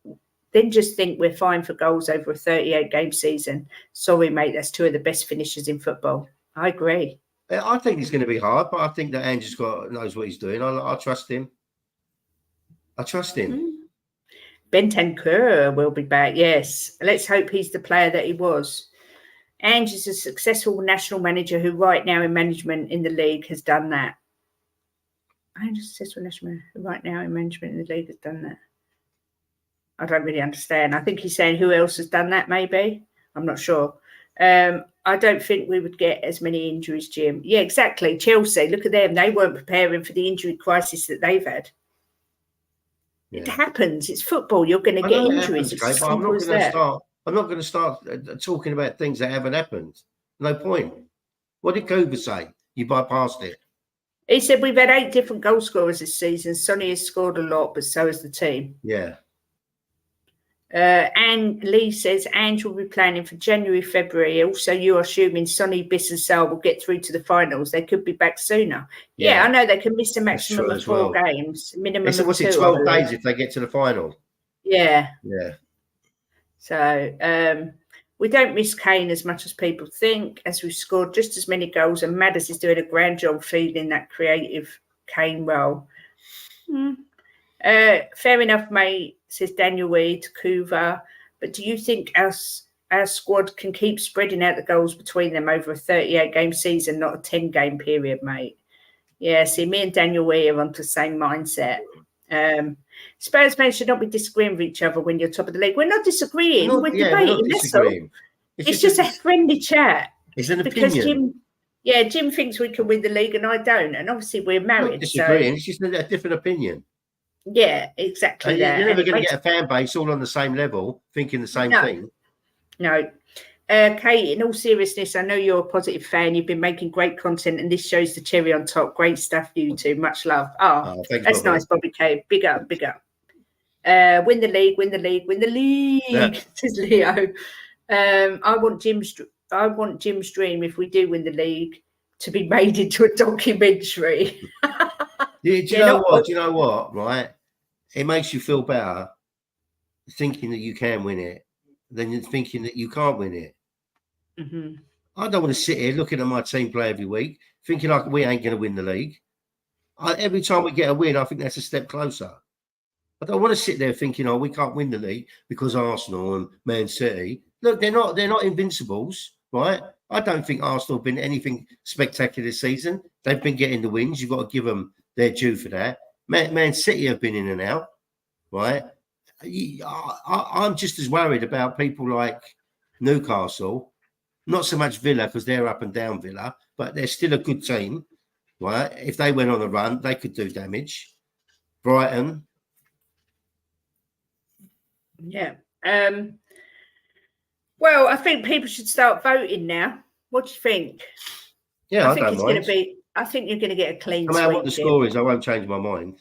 Then just think we're fine for goals over a 38-game season. Sorry, mate. That's 2 of the best finishers in football. I agree. I think it's going to be hard, but I think that Andrew's knows what he's doing. I trust him. Bentancur will be back, yes. Let's hope he's the player that he was. Ange is a successful national manager who right now in management in the league has done that. Ange is a successful national manager who right now in management in the league has done that. I don't really understand. I think he's saying who else has done that, maybe. I'm not sure. I don't think we would get as many injuries, Jim. Yeah, exactly. Chelsea, look at them. They weren't preparing for the injury crisis that they've had. Yeah. It happens. It's football. You're going to get injuries. Happens, I'm not going to start talking about things that haven't happened. No point. What did Cooper say? You bypassed it. He said we've had 8 different goal scorers this season. Sonny has scored a lot, but so has the team. Yeah. And Lee says Ange will be planning for January, February. Also, you're assuming Sonny, Biss and Sal will get through to the finals. They could be back sooner. Yeah, I know they can miss a maximum of 4 games, minimum of 2. What's it, 12 days if they get to the final? Yeah. Yeah. So we don't miss Kane as much as people think, as we've scored just as many goals, and Maddis is doing a grand job feeding that creative Kane role. Fair enough, mate, says Daniel Weed, Coover. But do you think our squad can keep spreading out the goals between them over a 38-game season, not a 10-game period, mate? Yeah, see, me and Daniel Weed are onto the same mindset. Spurs fans should not be disagreeing with each other when you're top of the league. We're not disagreeing. We're debating. That's all. It's just a friendly chat. It's an opinion. Because Jim thinks we can win the league and I don't. And obviously we're married. Not disagreeing. It's just a different opinion. Yeah, exactly. You're never going to get a fan base all on the same level, thinking the same thing. No. Kate, in all seriousness, I know you're a positive fan. You've been making great content, and this shows the cherry on top. Great stuff, you two. Much love. Thanks, that's Bobby. Nice, Bobby K. Big up, big up. Win the league, win the league, win the league, says Leo. I want Jim's dream, if we do win the league, to be made into a documentary. Do you know what? Do you know what? Right, it makes you feel better thinking that you can win it than thinking that you can't win it. Mm-hmm. I don't want to sit here looking at my team play every week, thinking like we ain't going to win the league. Every time we get a win, I think that's a step closer. I don't want to sit there thinking, oh, we can't win the league because Arsenal and Man City. Look, they're not invincibles, right? I don't think Arsenal have been anything spectacular this season. They've been getting the wins. You've got to give them their due for that. Man City have been in and out, right? I'm just as worried about people like Newcastle, not so much Villa because they're up and down Villa, but they're still a good team, right? If they went on a run, they could do damage. Brighton. Yeah. Well, I think people should start voting now. What do you think? Yeah, I think it's going to be. I think you're going to get a clean sweep. No matter what the score is, I won't change my mind.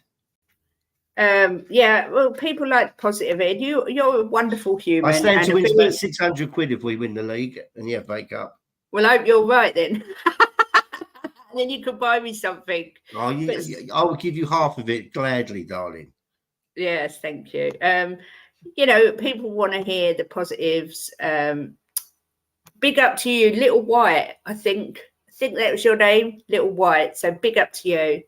Yeah. Well, people like positive Ed. You're a wonderful human. I stand to win about 600 quid if we win the league and the FA Cup. Well, I hope you're right then. And then you could buy me something. I will give you half of it gladly, darling. Yes, thank you. You know, people want to hear the positives. Big up to you, Little White. I think that was your name, Little White. So big up to you.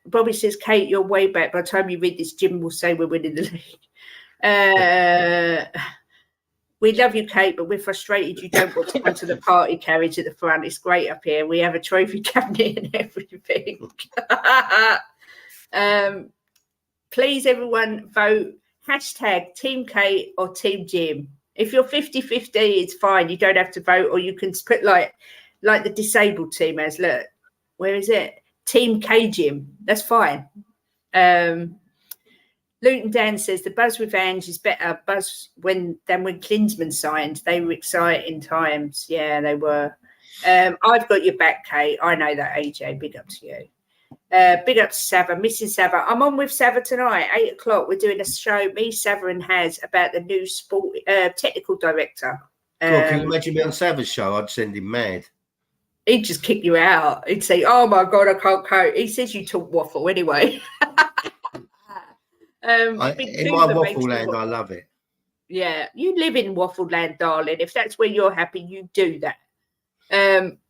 Bobby says, Kate, you're way back. By the time you read this, Jim will say we're winning the league. We love you, Kate, but we're frustrated you don't want to come to the party carriage at the front. It's great up here. We have a trophy cabinet and everything. Please, everyone, vote hashtag Team Kate or Team Jim. If you're 50-50, it's fine. You don't have to vote, or you can put like the disabled team as, look, where is it? Team K Jim. That's fine. Luton Dan says the buzz with Ange is better than when Klinsmann signed. They were exciting times. Yeah, they were. I've got your back, Kate. I know that, AJ. Big up to you. Big up to Sava, missing Sava. I'm on with Sava tonight, 8 o'clock. We're doing a show, me, Sava and Haz, about the new sport technical director. Cool. Can you imagine me on Sava's show? I'd send him mad. He'd just kick you out. He'd say, oh my God, I can't cope. He says you talk waffle anyway. In my waffle land, I love it. Yeah, you live in waffle land, darling. If that's where you're happy, you do that.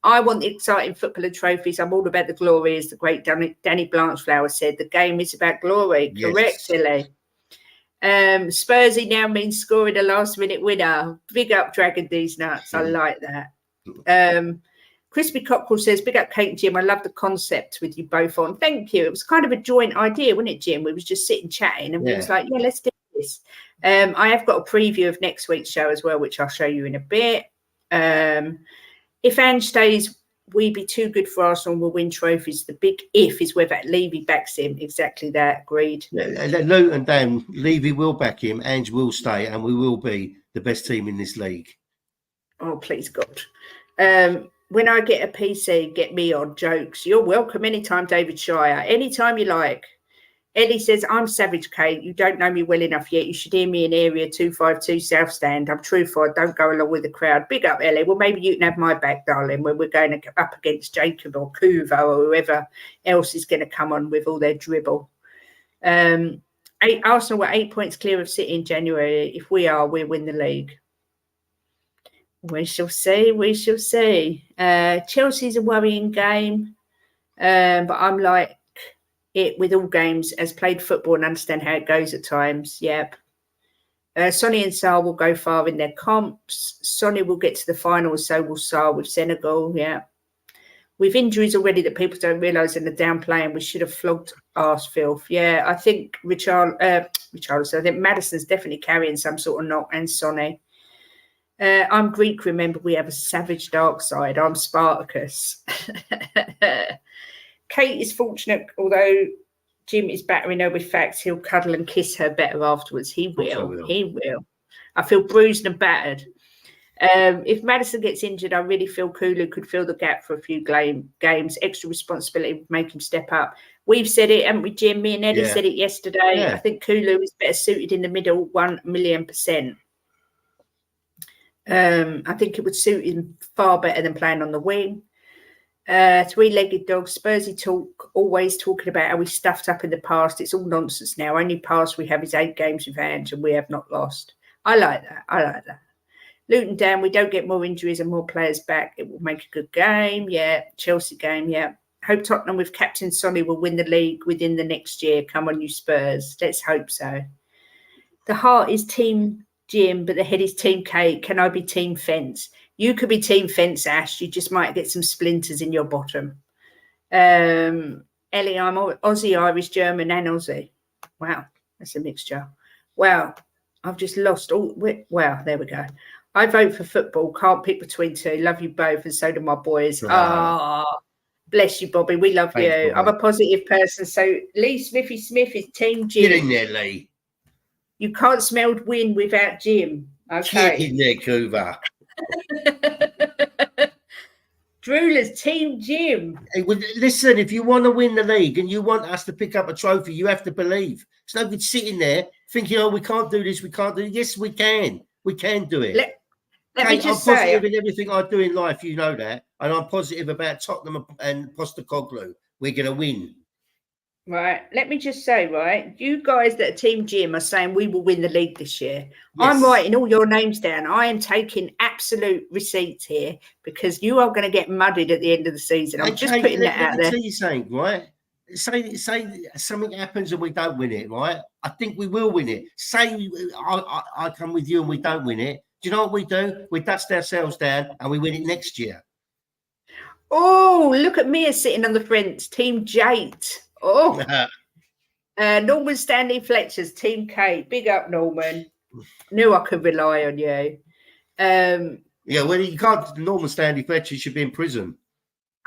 I want the exciting football and trophies. I'm all about the glory, as the great Danny Blanchflower said. The game is about glory. Yes. Correct, Silly. Spursy now means scoring a last-minute winner. Big up, Dragon D's nuts. I like that. Crispy Cockerel says, big up Kate and Jim. I love the concept with you both on. Thank you. It was kind of a joint idea, wasn't it, Jim? We was just sitting chatting and we was like, yeah, let's do this. I have got a preview of next week's show as well, which I'll show you in a bit. If Ange stays, we be too good for Arsenal and we'll win trophies. The big if is whether Levy backs him. Exactly that. Agreed. Luke and Dan, Levy will back him. Ange will stay and we will be the best team in this league. Oh, please, God. When I get a PC, get me on jokes. You're welcome anytime, David Shire. Anytime you like. Ellie says, I'm Savage Kate. You don't know me well enough yet. You should hear me in Area 252 South Stand. I'm truthful. I don't go along with the crowd. Big up, Ellie. Well, maybe you can have my back, darling, when we're going up against Jacob or Kuvo or whoever else is going to come on with all their dribble. Arsenal were 8 points clear of City in January. If we are, we'll win the league. We shall see. We shall see. Chelsea's a worrying game, but I'm like it with all games, as played football and understand how it goes at times. Yep. Sonny and Sarr will go far in their comps. Sonny will get to the finals, so will Sarr with Senegal. Yeah. With injuries already that people don't realise and are downplaying, we should have flogged arse filth. Yeah, I think Richarlison, I think Maddison's definitely carrying some sort of knock, and Sonny. I'm Greek, remember, we have a savage dark side. I'm Spartacus. Kate is fortunate, although Jim is battering her with facts, he'll cuddle and kiss her better afterwards. He will. He will. I feel bruised and battered. If Maddison gets injured, I really feel Kulu could fill the gap for a few games. Extra responsibility would make him step up. We've said it, haven't we, Jim? Me and Eddie said it yesterday. Yeah. I think Kulu is better suited in the middle, 1,000,000%. I think it would suit him far better than playing on the wing. Three-legged dogs, Spursy talk, always talking about how we stuffed up in the past. It's all nonsense now. Only past we have is 8 games with Ange and we have not lost. I like that. Luton down, we don't get more injuries and more players back. It will make a good game. Yeah. Chelsea game. Yeah. Hope Tottenham with Captain Sonny will win the league within the next year. Come on, you Spurs. Let's hope so. The heart is Team Jim, but the head is Team Kate. Can I be Team Fence? You could be Team Fence, Ash. You just might get some splinters in your bottom. Ellie, I'm Aussie, Irish, German, and Aussie. Wow, that's a mixture. Wow, I've just lost all. Wow, there we go. I vote for football. Can't pick between two. Love you both, and so do my boys. Bless you, Bobby. We love you. Bobby. I'm a positive person. So Lee Smithy Smith is Team Jim. Get in there, Lee. You can't smell wind without Jim. Okay. Get in there, Coover. Drewler's Team Jim. Hey, well, listen, if you want to win the league and you want us to pick up a trophy, you have to believe. It's no good sitting there thinking, oh, we can't do this, we can't do it. Yes, we can. We can do it. Let me just I'm positive in everything I do in life, you know that. And I'm positive about Tottenham and Postecoglou. We're going to win. Right. Let me just say, right, you guys that are Team Jim are saying we will win the league this year. Yes. I'm writing all your names down. I am taking absolute receipts here because you are going to get muddied at the end of the season. I'm just putting that out there. Let me tell you something, right? Say something happens and we don't win it, right? I think we will win it. Say I come with you and we don't win it. Do you know what we do? We dust ourselves down and we win it next year. Oh, look at me sitting on the fence. Team Jate. Oh, Norman Stanley Fletcher's Team K. Big up, Norman. Knew I could rely on you. Yeah, well, you can't. Norman Stanley Fletcher should be in prison.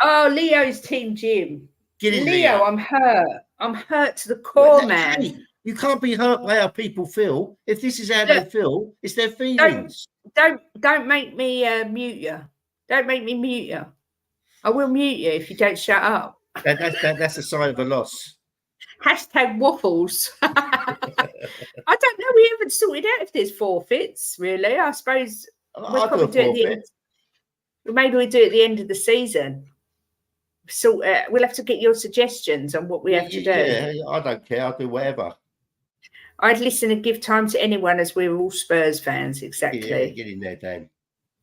Oh, Leo's Team Jim. Get in, Leo, I'm hurt. I'm hurt to the core, man. Hey, you can't be hurt by how people feel. If this is how they feel, it's their feelings. Don't make me mute you. Don't make me mute you. I will mute you if you don't shut up. That's a sign of a loss. Hashtag waffles. I don't know. We haven't sorted out if there's forfeits, really. I suppose we'll probably do it at the end. Maybe we do it at the end of the season. So we'll have to get your suggestions on what we have to do. Yeah, I don't care. I'll do whatever. I'd listen and give time to anyone as we're all Spurs fans. Exactly. Yeah, get in there, Dan.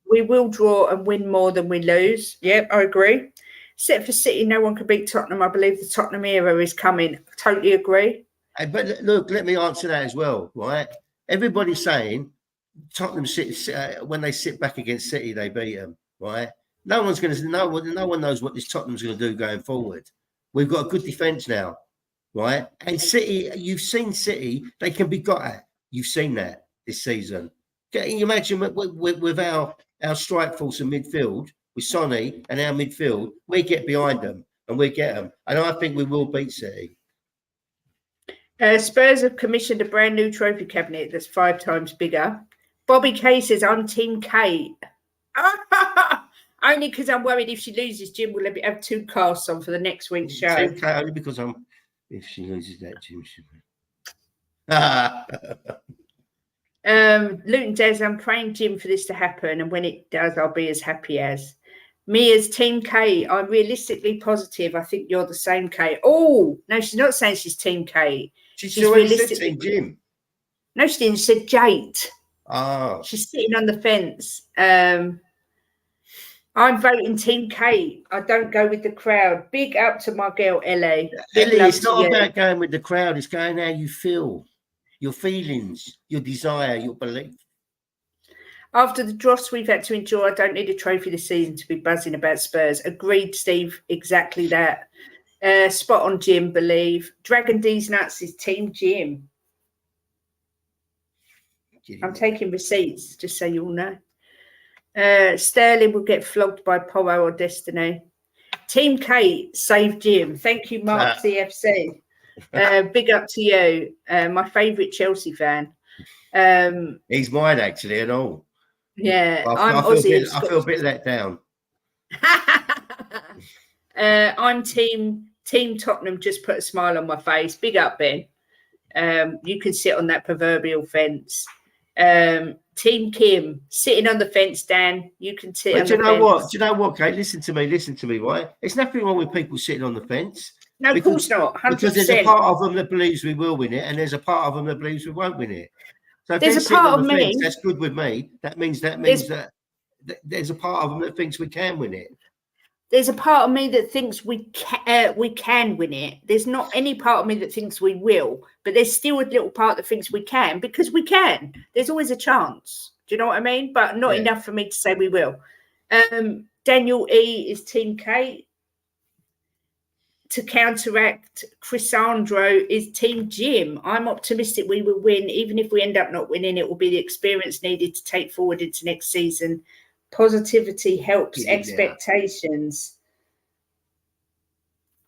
We will draw and win more than we lose. Yep, I agree. Except for City, no one can beat Tottenham. I believe the Tottenham era is coming. Totally agree. But look, let me answer that as well, right? Everybody's saying Tottenham City, when they sit back against City, they beat them, right? No one knows what this Tottenham's going to do going forward. We've got a good defence now, right? And City, you've seen City, they can be got at. You've seen that this season. Can you imagine with our strike force in midfield, with Sonny and our midfield, we get behind them and we get them. And I think we will beat City. Spurs have commissioned a brand new trophy cabinet that's 5 times bigger. Bobby K says, I'm Team Kate. Only because I'm worried if she loses, Jim will have 2 casts on for the next week's show. Team Kate, only because if she loses that, Jim should Luton Des, I'm praying, Jim, for this to happen. And when it does, I'll be as happy as. Mia's Team K. I'm realistically positive. I think you're the same, Kate. Oh, no, she's not saying she's Team Kate. She's realistically Team Jim. No, she didn't. She said Jate. Oh. She's sitting on the fence. I'm voting Team Kate. I don't go with the crowd. Big up to my girl, Ellie. It's not about going with the crowd. It's going how you feel. Your feelings, your desire, your belief. After the dross we've had to endure, I don't need a trophy this season to be buzzing about Spurs. Agreed, Steve. Exactly that. Spot on, Jim, believe. Dragon D's Nuts is Team Jim. I'm taking receipts, just so you all know. Sterling will get flogged by Porro or Destiny. Team Kate, save Jim. Thank you, Mark CFC. Big up to you. My favourite Chelsea fan. He's mine, actually, and all. Yeah, I feel a bit let down. I'm Team Tottenham. Just put a smile on my face. Big up, Ben. You can sit on that proverbial fence. Team Kim, sitting on the fence, Dan. You can sit on the fence. Do you know what, Kate? Listen to me, right? There's nothing wrong with people sitting on the fence. No, of course not. 100%. Because there's a part of them that believes we will win it, and there's a part of them that believes we won't win it. So if there's they're a sitting part on the of fence, me. that's good with me. That means that there's a part of them that thinks we can win it. There's a part of me that thinks we can win it. There's not any part of me that thinks we will, but there's still a little part that thinks we can, because we can. There's always a chance. Do you know what I mean? But not enough for me to say we will. Daniel E is Team Kate. To counteract, Chrysandro is Team Jim. I'm optimistic we will win. Even if we end up not winning, it will be the experience needed to take forward into next season. Positivity helps expectations.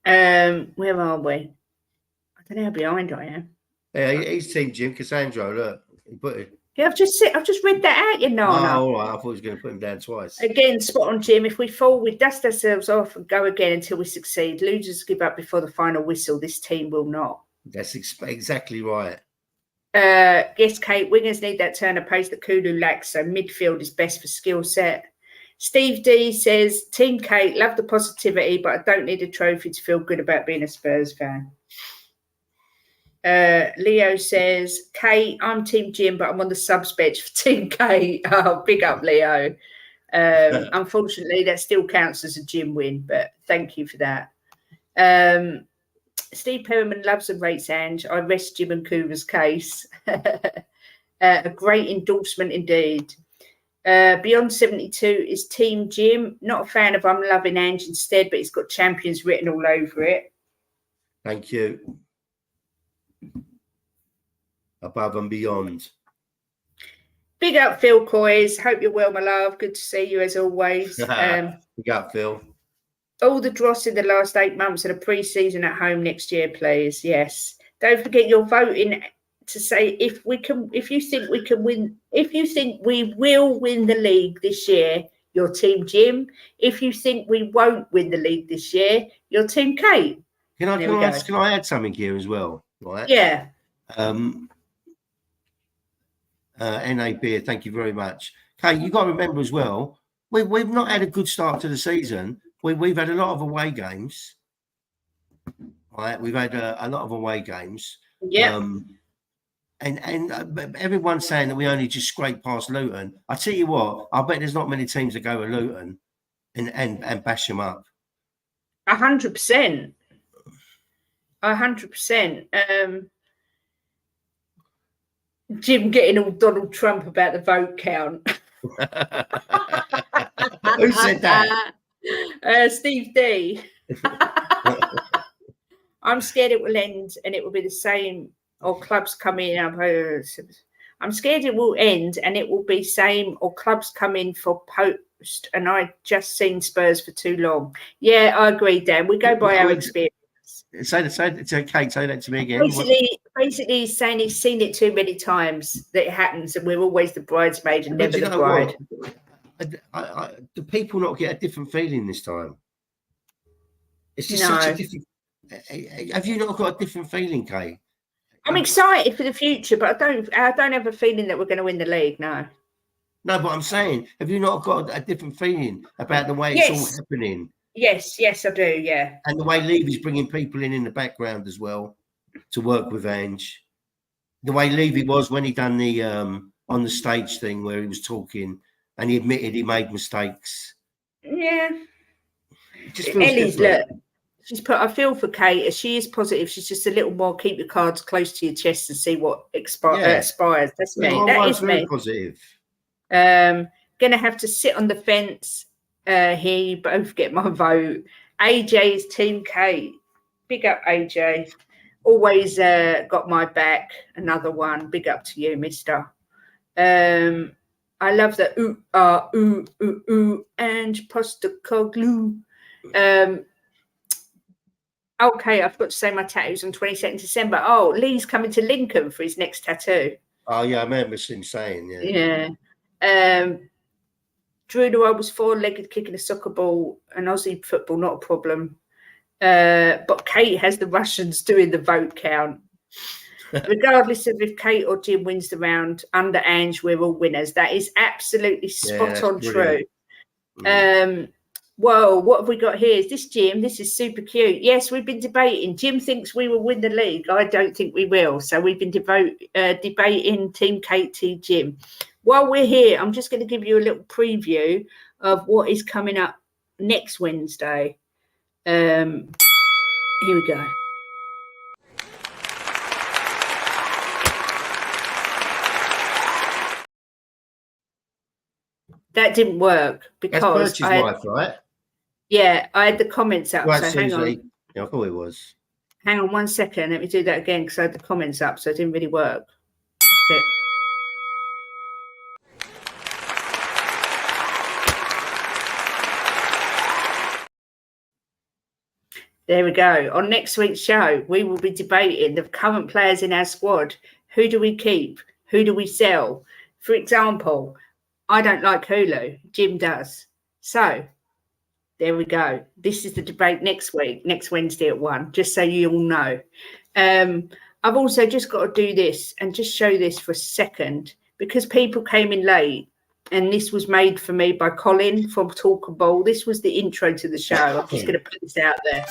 Where are we? I don't know how behind I am. Yeah, he's Team Jim. Cassandro, look, he put it. Yeah, I've just read that out, you know. Oh, all right. I thought he was going to put him down twice. Again, spot on, Jim. If we fall, we dust ourselves off and go again until we succeed. Losers give up before the final whistle. This team will not. That's exactly right. Yes, Kate, wingers need that turn of pace that Kulu lacks, so midfield is best for skill set. Steve D says, Team Kate, love the positivity, but I don't need a trophy to feel good about being a Spurs fan. Leo says, Kate, I'm Team Jim, but I'm on the subs bench for Team Kate. Oh, big up, Leo. Unfortunately, that still counts as a Jim win, but thank you for that. Steve Perriman loves and rates Ange. I rest Jim and Kuva's case. A great endorsement indeed. Beyond 72 is Team Jim. Not a fan of I'm loving Ange instead, but it's got champions written all over it. Thank you. Above and beyond. Big up, Phil Coys. Hope you're well, my love. Good to see you as always. Big up, Phil. All the dross in the last 8 months and a pre-season at home next year, please. Yes. Don't forget you're voting to say if you think we can win, if you think we will win the league this year, you're Team Jim. If you think we won't win the league this year, you're Team Kate. Can I add something here as well? Right? Yeah. NA Beer, thank you very much. Kate, you've got to remember as well, we've not had a good start to the season. We've had a lot of away games. Right? We've had a lot of away games. Yeah. And everyone's saying that we only just scraped past Luton. I tell you what, I bet there's not many teams that go to Luton and bash them up. 100%. 100%. Jim getting all Donald Trump about the vote count. Who said that? Steve D. I'm scared it will end and it will be the same, or clubs come in. I'm scared it will end and it will be same, or clubs come in for post. And I just seen Spurs for too long. Yeah, I agree, Dan. We go by our experience. Say Kate, say that to me again. Basically, he's saying he's seen it too many times that it happens, and we're always the bridesmaid and never the bride. Do people not get a different feeling this time? It's just such a different. Have you not got a different feeling, Kate? I'm excited for the future, but I don't have a feeling that we're going to win the league. No. No, but I'm saying, have you not got a different feeling about the way it's all happening? Yes, I do, yeah. And the way Levy's bringing people in the background as well to work with Ange. The way Levy was when he done the on the stage thing where he was talking and he admitted he made mistakes. Yeah. It just feels Ellie's different. look. She's put. I feel for Kate as she is positive. She's just a little more. Keep your cards close to your chest and see what aspires. That's me. That is me. Positive. Gonna have to sit on the fence. Here you both get my vote. AJ's Team Kate. Big up, AJ. Always got my back. Another one. Big up to you, mister. I love the ooh, and Postacoglu. Okay, I've got to say my tattoo's on 22nd December. Oh, Lee's coming to Lincoln for his next tattoo. Oh, yeah, I remember him saying, Yeah. Drew knew I was four-legged kicking a soccer ball and Aussie football, not a problem. But Kate has the Russians doing the vote count. Regardless of if Kate or Jim wins the round, under Ange, we're all winners. That is absolutely spot on true. Whoa, what have we got here? Is this Jim? This is super cute. Yes, we've been debating. Jim thinks we will win the league. I don't think we will. So we've been debating Team Kate, Team Jim. While we're here, I'm just going to give you a little preview of what is coming up next Wednesday. Here we go. That didn't work because I had, wife, right? Yeah, I had the comments up. Right, so hang on. Yeah, I thought it was. Hang on 1 second. Let me do that again because I had the comments up, so it didn't really work. There we go. On next week's show, we will be debating the current players in our squad. Who do we keep? Who do we sell? For example, I don't like Hulu. Jim does. So there we go. This is the debate next week, next Wednesday at 1, just so you all know. I've also just got to do this and just show this for a second because people came in late and this was made for me by Colin from Talk and Ball. This was the intro to the show. I'm just going to put this out there.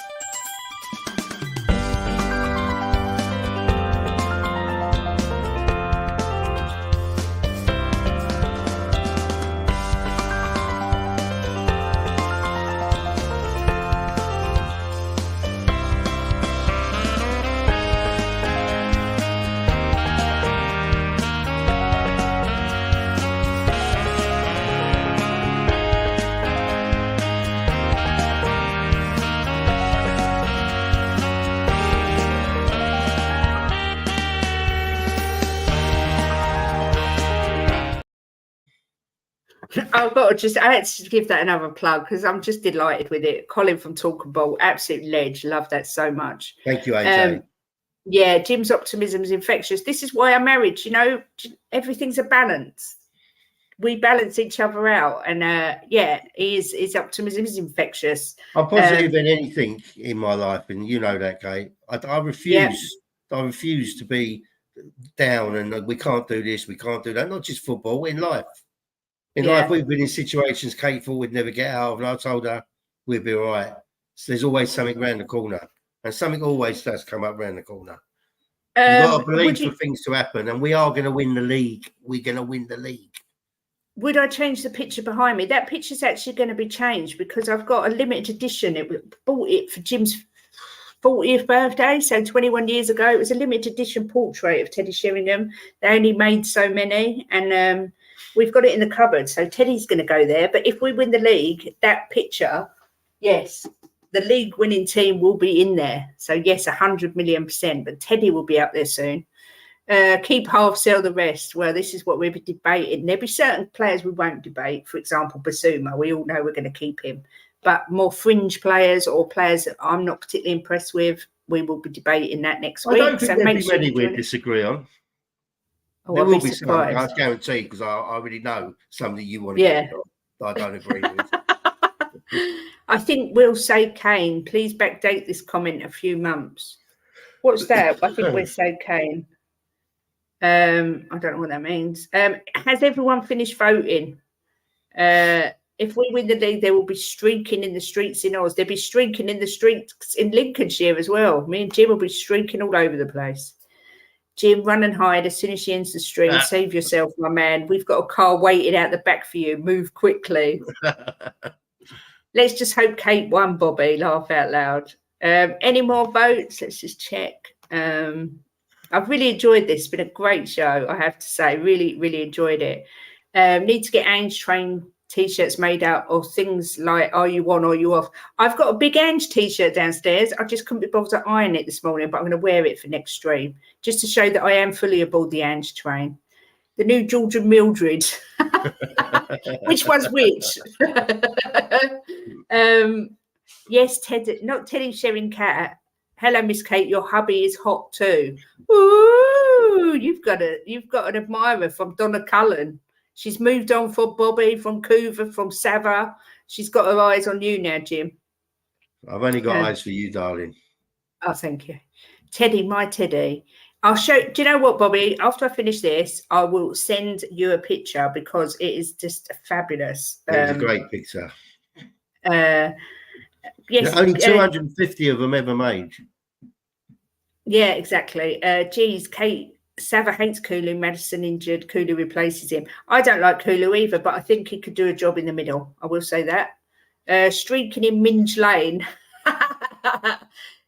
I had to give that another plug because I'm just delighted with it. Colin from Talk and Ball, absolute ledge. Love that so much. Thank you, AJ. Yeah, Jim's optimism is infectious. This is why I'm married. You know, everything's a balance. We balance each other out. And his optimism is infectious. I'm positive in anything in my life. And you know that, Kate. I refuse. Yeah. I refuse to be down and we can't do this, we can't do that. Not just football, in life. In life, we've been in situations Kate thought we'd never get out of, and I told her we'd be all right. So there's always something around the corner, and something always does come up around the corner. You've got to believe for things to happen, and we are going to win the league. We're going to win the league. Would I change the picture behind me? That picture's actually going to be changed because I've got a limited edition. Bought it for Jim's 40th birthday, so 21 years ago. It was a limited edition portrait of Teddy Sheringham. They only made so many, and we've got it in the cupboard, so Teddy's going to go there. But if we win the league, that picture, yes, the league winning team will be in there. So, yes, 100 million %, but Teddy will be up there soon. Keep half, sell the rest. Well, this is what we'll be debating. There'll be certain players we won't debate. For example, Basuma, we all know we're going to keep him. But more fringe players or players that I'm not particularly impressed with, we will be debating that next week. I don't think there'll be many we disagree on. Oh, there will be some, I guarantee, because I already know some that you want to get that I don't agree with. I think we'll say Kane. Please backdate this comment a few months. What's that? I think we'll say Kane. I don't know what that means. Has everyone finished voting? If we win the league, there will be streaking in the streets in Oz. There'll be streaking in the streets in Lincolnshire as well. Me and Jim will be streaking all over the place. Jim, run and hide as soon as she ends the stream. Save yourself, my man. We've got a car waiting out the back for you. Move quickly. Let's just hope Kate won, Bobby. Laugh out loud. Any more votes? Let's just check. I've really enjoyed this. It's been a great show, I have to say. Really, really enjoyed it. Need to get Ange Train T-shirts made out of things like "Are you on or are you off?" I've got a big Ange T-shirt downstairs. I just couldn't be bothered to iron it this morning, but I'm going to wear it for next stream just to show that I am fully aboard the Ange train. The new George and Mildred. Which one's which? Yes, Ted, not Teddy sharing cat. Hello, Miss Kate. Your hubby is hot too. Ooh, you've got an admirer from Donna Cullen. She's moved on from Bobby, from Coover, from Sava. She's got her eyes on you now, Jim. I've only got eyes for you, darling. Oh, thank you. Teddy, my Teddy. I'll show. Do you know what, Bobby? After I finish this, I will send you a picture because it is just fabulous. It's a great picture. Yes, only 250 of them ever made. Yeah, exactly. Geez, Kate Sava hates Kulu. Madison injured. Kulu replaces him. I don't like Kulu either, but I think he could do a job in the middle. I will say that. Streaking in Minge Lane.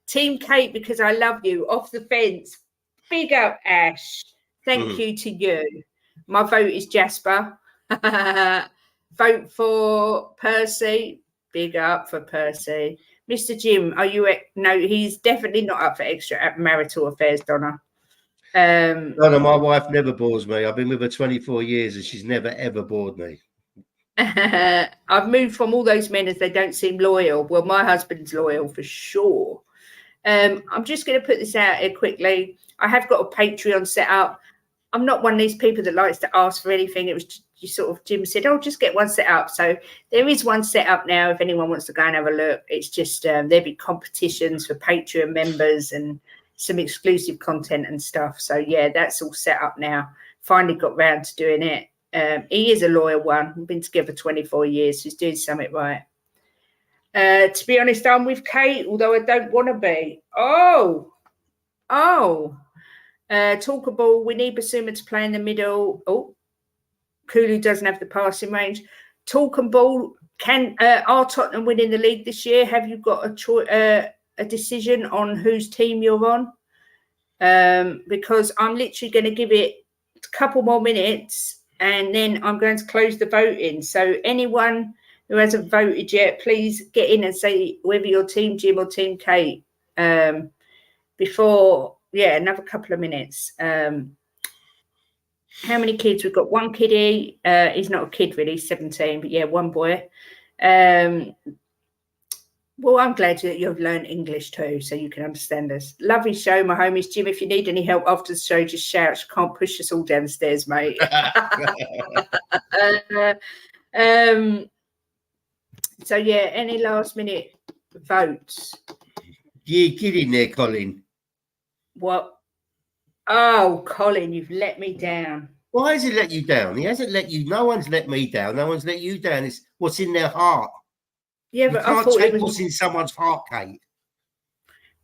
Team Kate, because I love you. Off the fence. Big up, Ash. Thank you to you. My vote is Jasper. Vote for Percy. Big up for Percy. Mr. Jim, are you? No, he's definitely not up for extra marital affairs, Donna. Donna, my wife never bores me. I've been with her 24 years and she's never, ever bored me. I've moved from all those men as they don't seem loyal. Well, my husband's loyal for sure. I'm just going to put this out here quickly. I have got a Patreon set up. I'm not one of these people that likes to ask for anything. It was just sort of Jim said, "Oh, just get one set up." So there is one set up now. If anyone wants to go and have a look, it's just there'll be competitions for Patreon members and some exclusive content and stuff. So yeah, that's all set up now. Finally got round to doing it. He is a loyal one. We've been together 24 years. He's doing something right. To be honest, I'm with Kate, although I don't want to be. Oh. Talkable, we need Basuma to play in the middle. Oh, Kulu doesn't have the passing range. Talkable, are Tottenham winning the league this year? Have you got a decision on whose team you're on? Because I'm literally going to give it a couple more minutes and then I'm going to close the voting. So anyone who hasn't voted yet, please get in and say whether you're Team Jim or Team Kate before. Yeah, another couple of minutes. How many kids? We've got one kiddie. He's not a kid really, he's 17, but yeah, one boy. Well, I'm glad that you've learned English too, so you can understand us. Lovely show, my homies. Jim, if you need any help after the show, just shout. You can't push us all down the stairs, mate. So yeah, any last minute votes? Yeah, get in there, Colin. What? Oh, Colin, you've let me down. Why has he let you down? He hasn't let you. No one's let me down. No one's let you down. It's what's in their heart. Yeah, but I thought take what's in someone's heart, Kate.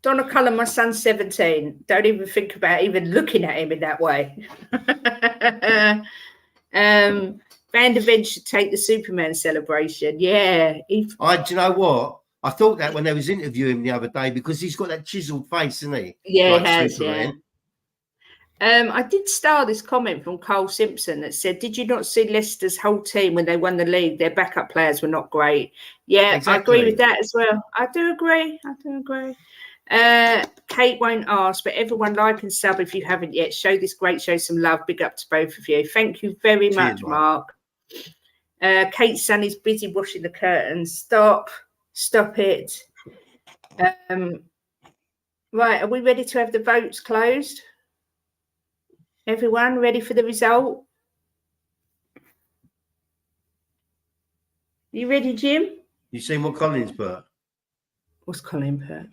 Donna Cullen, my son's 17. Don't even think about even looking at him in that way. Van der Ven should take the Superman celebration. Yeah. Do you know what? I thought that when they was interviewing him the other day because he's got that chiseled face, isn't he? Yeah, like he has, Superman. Yeah. I did star this comment from Carl Simpson that said, "Did you not see Leicester's whole team when they won the league? Their backup players were not great." Yeah, exactly. I agree with that as well. I do agree. Kate won't ask, but everyone like and sub if you haven't yet. Show this great show some love. Big up to both of you. Thank you very much, Mark. Kate's son is busy washing the curtains. Stop it. Right, are we ready to have the votes closed? Everyone ready for the result? You ready, Jim? You seen what Colin's put? What's Colin put?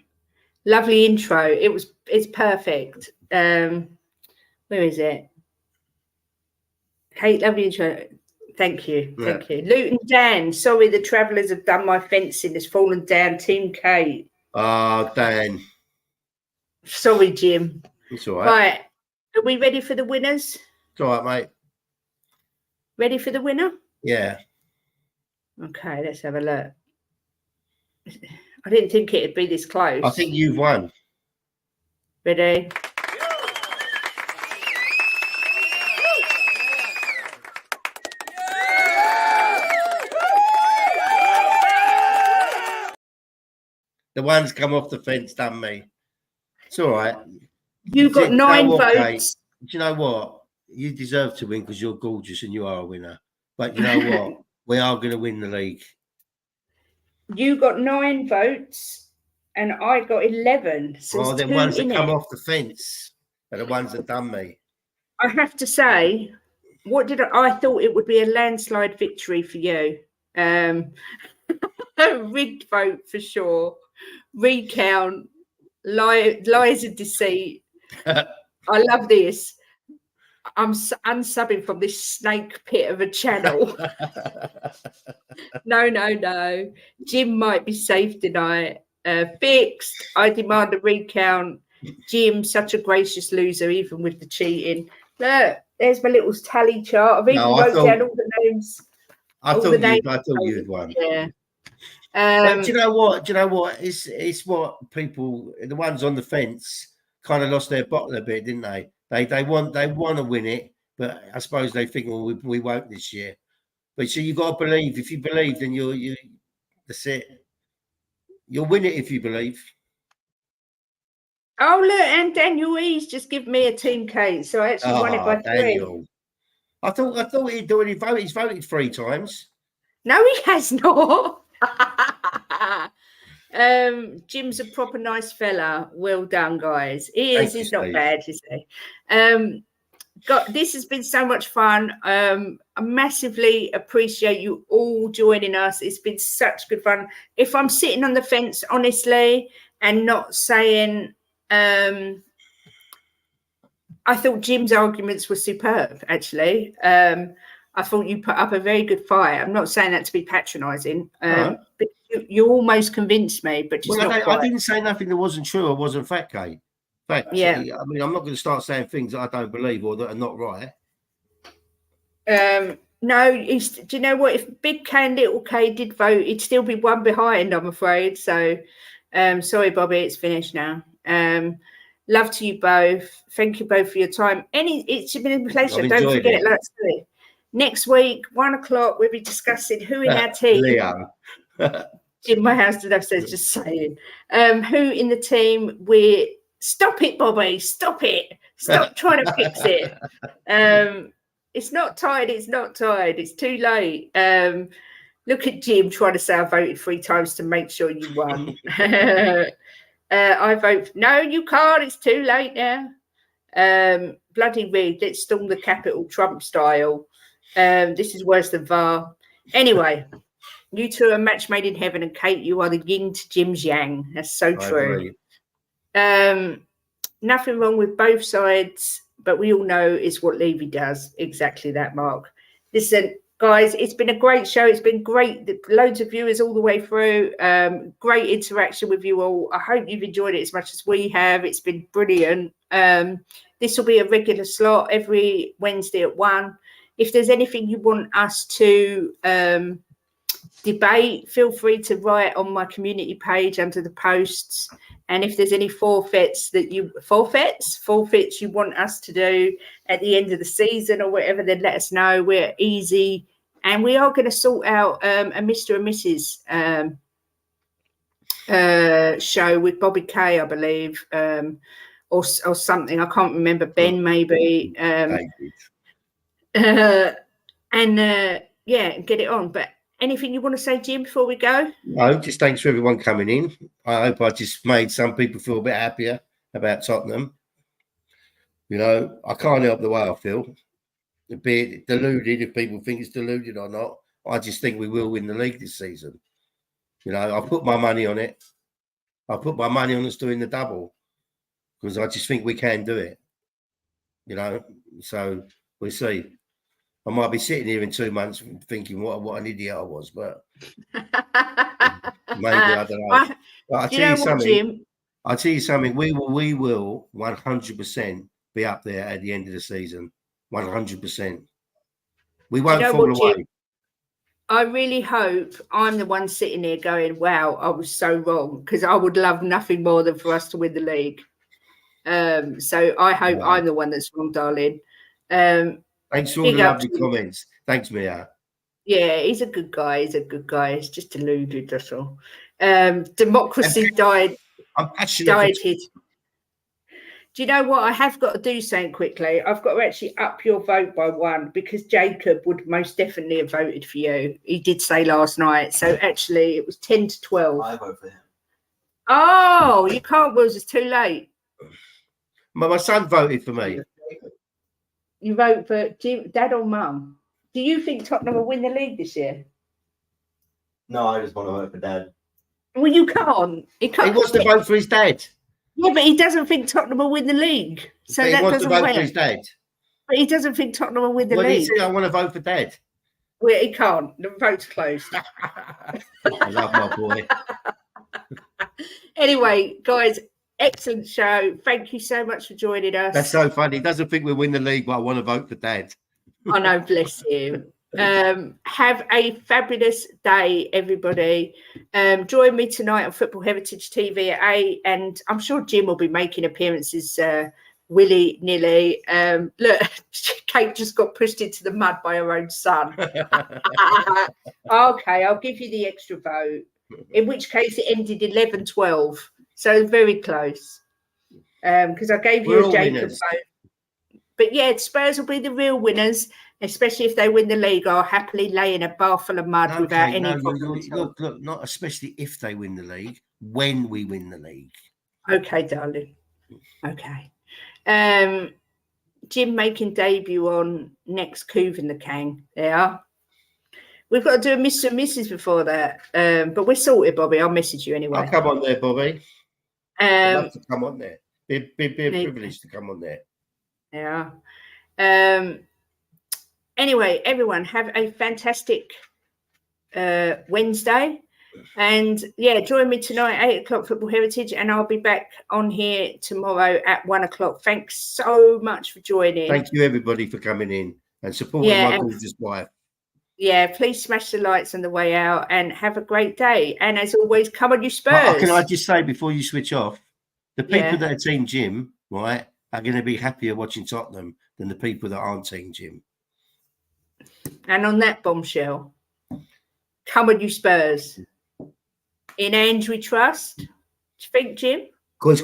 Lovely intro. It's perfect. Where is it? Kate, lovely intro. Thank you. Yeah. Thank you. Luton Dan, sorry the travellers have done my fencing. It's fallen down. Team Kate. Oh, Dan. Sorry, Jim. It's all right. Right. Are we ready for the winners? It's all right, mate. Ready for the winner? Yeah. Okay, let's have a look. I didn't think it'd be this close. I think you've won. Ready? The one's come off the fence, done me. It's all right. You got 9 votes. Kate? Do you know what? You deserve to win because you're gorgeous and you are a winner. But you know what? We are going to win the league. You got 9 votes and I got 11. So the ones that come off the fence are the ones that done me. I have to say, I thought it would be a landslide victory for you. A rigged vote for sure. Recount, lies and deceit. I love this. I'm unsubbing from this snake pit of a channel. No. Jim might be safe tonight. Fixed. I demand a recount. Jim, such a gracious loser, even with the cheating. Look, there's my little tally chart. I've even wrote down all the names. I thought you'd won. Yeah. But do you know what? It's what people, the ones on the fence, kind of lost their bottle a bit, didn't they? They want to win it, but I suppose they think, well, we won't this year. But so you've got to believe. If you believe, then you that's it. You'll win it if you believe. Oh look, and Daniel E's just give me a team Kate, so I actually won it by 3. Daniel. I thought he'd do it. He's voted 3 times. No, he has not. Jim's a proper nice fella. Well done, guys. He's not bad, you see. This has been so much fun. I massively appreciate you all joining us. It's been such good fun. If I'm sitting on the fence, honestly, and not saying, I thought Jim's arguments were superb, actually. I thought you put up a very good fight. I'm not saying that to be patronising, but you almost convinced me, but just not quite. I didn't say nothing that wasn't true or wasn't fact, Kate. Fact. Yeah. I mean, I'm not going to start saying things that I don't believe or that are not right. No, do you know what? If Big K and Little K did vote, it'd still be 1 behind, I'm afraid. So, sorry, Bobby, it's finished now. Love to you both. Thank you both for your time. It's been a pleasure. Don't forget, let's do it. Next week, 1 o'clock, we'll be discussing who in our team. Leo. Jim, my house did upstairs, just saying. Who in the team we're. Stop it, Bobby. Stop it. Stop trying to fix it. It's not tied. It's not tied. It's too late. Look at Jim trying to say I voted 3 times to make sure you won. I vote. No, you can't. It's too late now. Bloody rigged. Let's storm the Capitol Trump style. This is worse than VAR. Anyway, you two are match made in heaven, and Kate, you are the yin to Jim's yang. That's so true. Nothing wrong with both sides, but we all know it's what Levy does. Exactly that, Mark. Listen, guys, it's been a great show. It's been great. Loads of viewers all the way through. Great interaction with you all. I hope you've enjoyed it as much as we have. It's been brilliant. This will be a regular slot every Wednesday at 1. If there's anything you want us to debate, feel free to write on my community page under the posts. And if there's any forfeits you want us to do at the end of the season or whatever, then let us know. We're easy. And we are going to sort out a Mr. and Mrs. Show with Bobby Kay, I believe, or something. I can't remember. Ben, maybe. Get it on. But anything you want to say, Jim, before we go? No, just thanks for everyone coming in. I hope I just made some people feel a bit happier about Tottenham. You know, I can't help the way I feel. A bit deluded, if people think it's deluded or not. I just think we will win the league this season. You know, I put my money on it. I put my money on us doing the double because I just think we can do it. You know, so we'll see. I might be sitting here in 2 months thinking what an idiot I was, but maybe I don't know. But I'll tell you something. We will 100% be up there at the end of the season. 100%. We won't fall away. Jim, I really hope I'm the one sitting here going, "Wow, I was so wrong," because I would love nothing more than for us to win the league. So I hope I'm the one that's wrong, darling. Thanks for all the lovely comments. Thanks, Mia. Yeah, he's a good guy. He's just deluded, that's all. Democracy died. I'm passionate. Do you know what? I have got to do something quickly. I've got to actually up your vote by 1 because Jacob would most definitely have voted for you. He did say last night. So actually, it was 10 to 12. I vote for him. Oh, you can't, Wills. It's too late. My son voted for me. You vote for Dad or Mum? Do you think Tottenham will win the league this year? No, I just want to vote for Dad. Well, you can't. He wants to vote for his dad. Yeah, but he doesn't think Tottenham will win the league. So But he that wants to doesn't vote for win. his dad. But he doesn't think Tottenham will win the Well, he league. said, I want to vote for Dad. Well, he can't. The vote's closed. I love my boy. Anyway, guys, excellent show. Thank you so much for joining us. That's so funny. He doesn't think we'll win the league, but I want to vote for Dad. I know, bless him. Have a fabulous day, everybody. Join me tonight on Football Heritage TV at 8, and I'm sure Jim will be making appearances willy-nilly. Look, Kate just got pushed into the mud by her own son. Okay, I'll give you the extra vote, in which case it ended 11-12, so very close, because I gave you a Jacob vote. But yeah, Spurs will be the real winners, especially if they win the league. I'll happily lay in a bar full of mud without any problem. Look, not especially if they win the league, when we win the league. Okay, darling. Okay. Jim making debut on next Coov in the Kang. They are. We've got to do a Mr. and Mrs. before that. But we're sorted, Bobby. I'll message you anyway. I'll come on there, Bobby. I'd love to come on there. Be a privilege to come on there. Yeah. Anyway, everyone, have a fantastic Wednesday. And yeah, join me tonight, 8 o'clock Football Heritage, and I'll be back on here tomorrow at 1 o'clock. Thanks so much for joining. Thank you, everybody, for coming in and supporting my gorgeous wife. Yeah, please smash the lights on the way out and have a great day. And as always, come on, you Spurs. Can I just say before you switch off, the people that are Team Jim, right, are going to be happier watching Tottenham than the people that aren't Team Jim. And on that bombshell, come on, you Spurs. In Ange we trust. Do you think, Jim? Guys.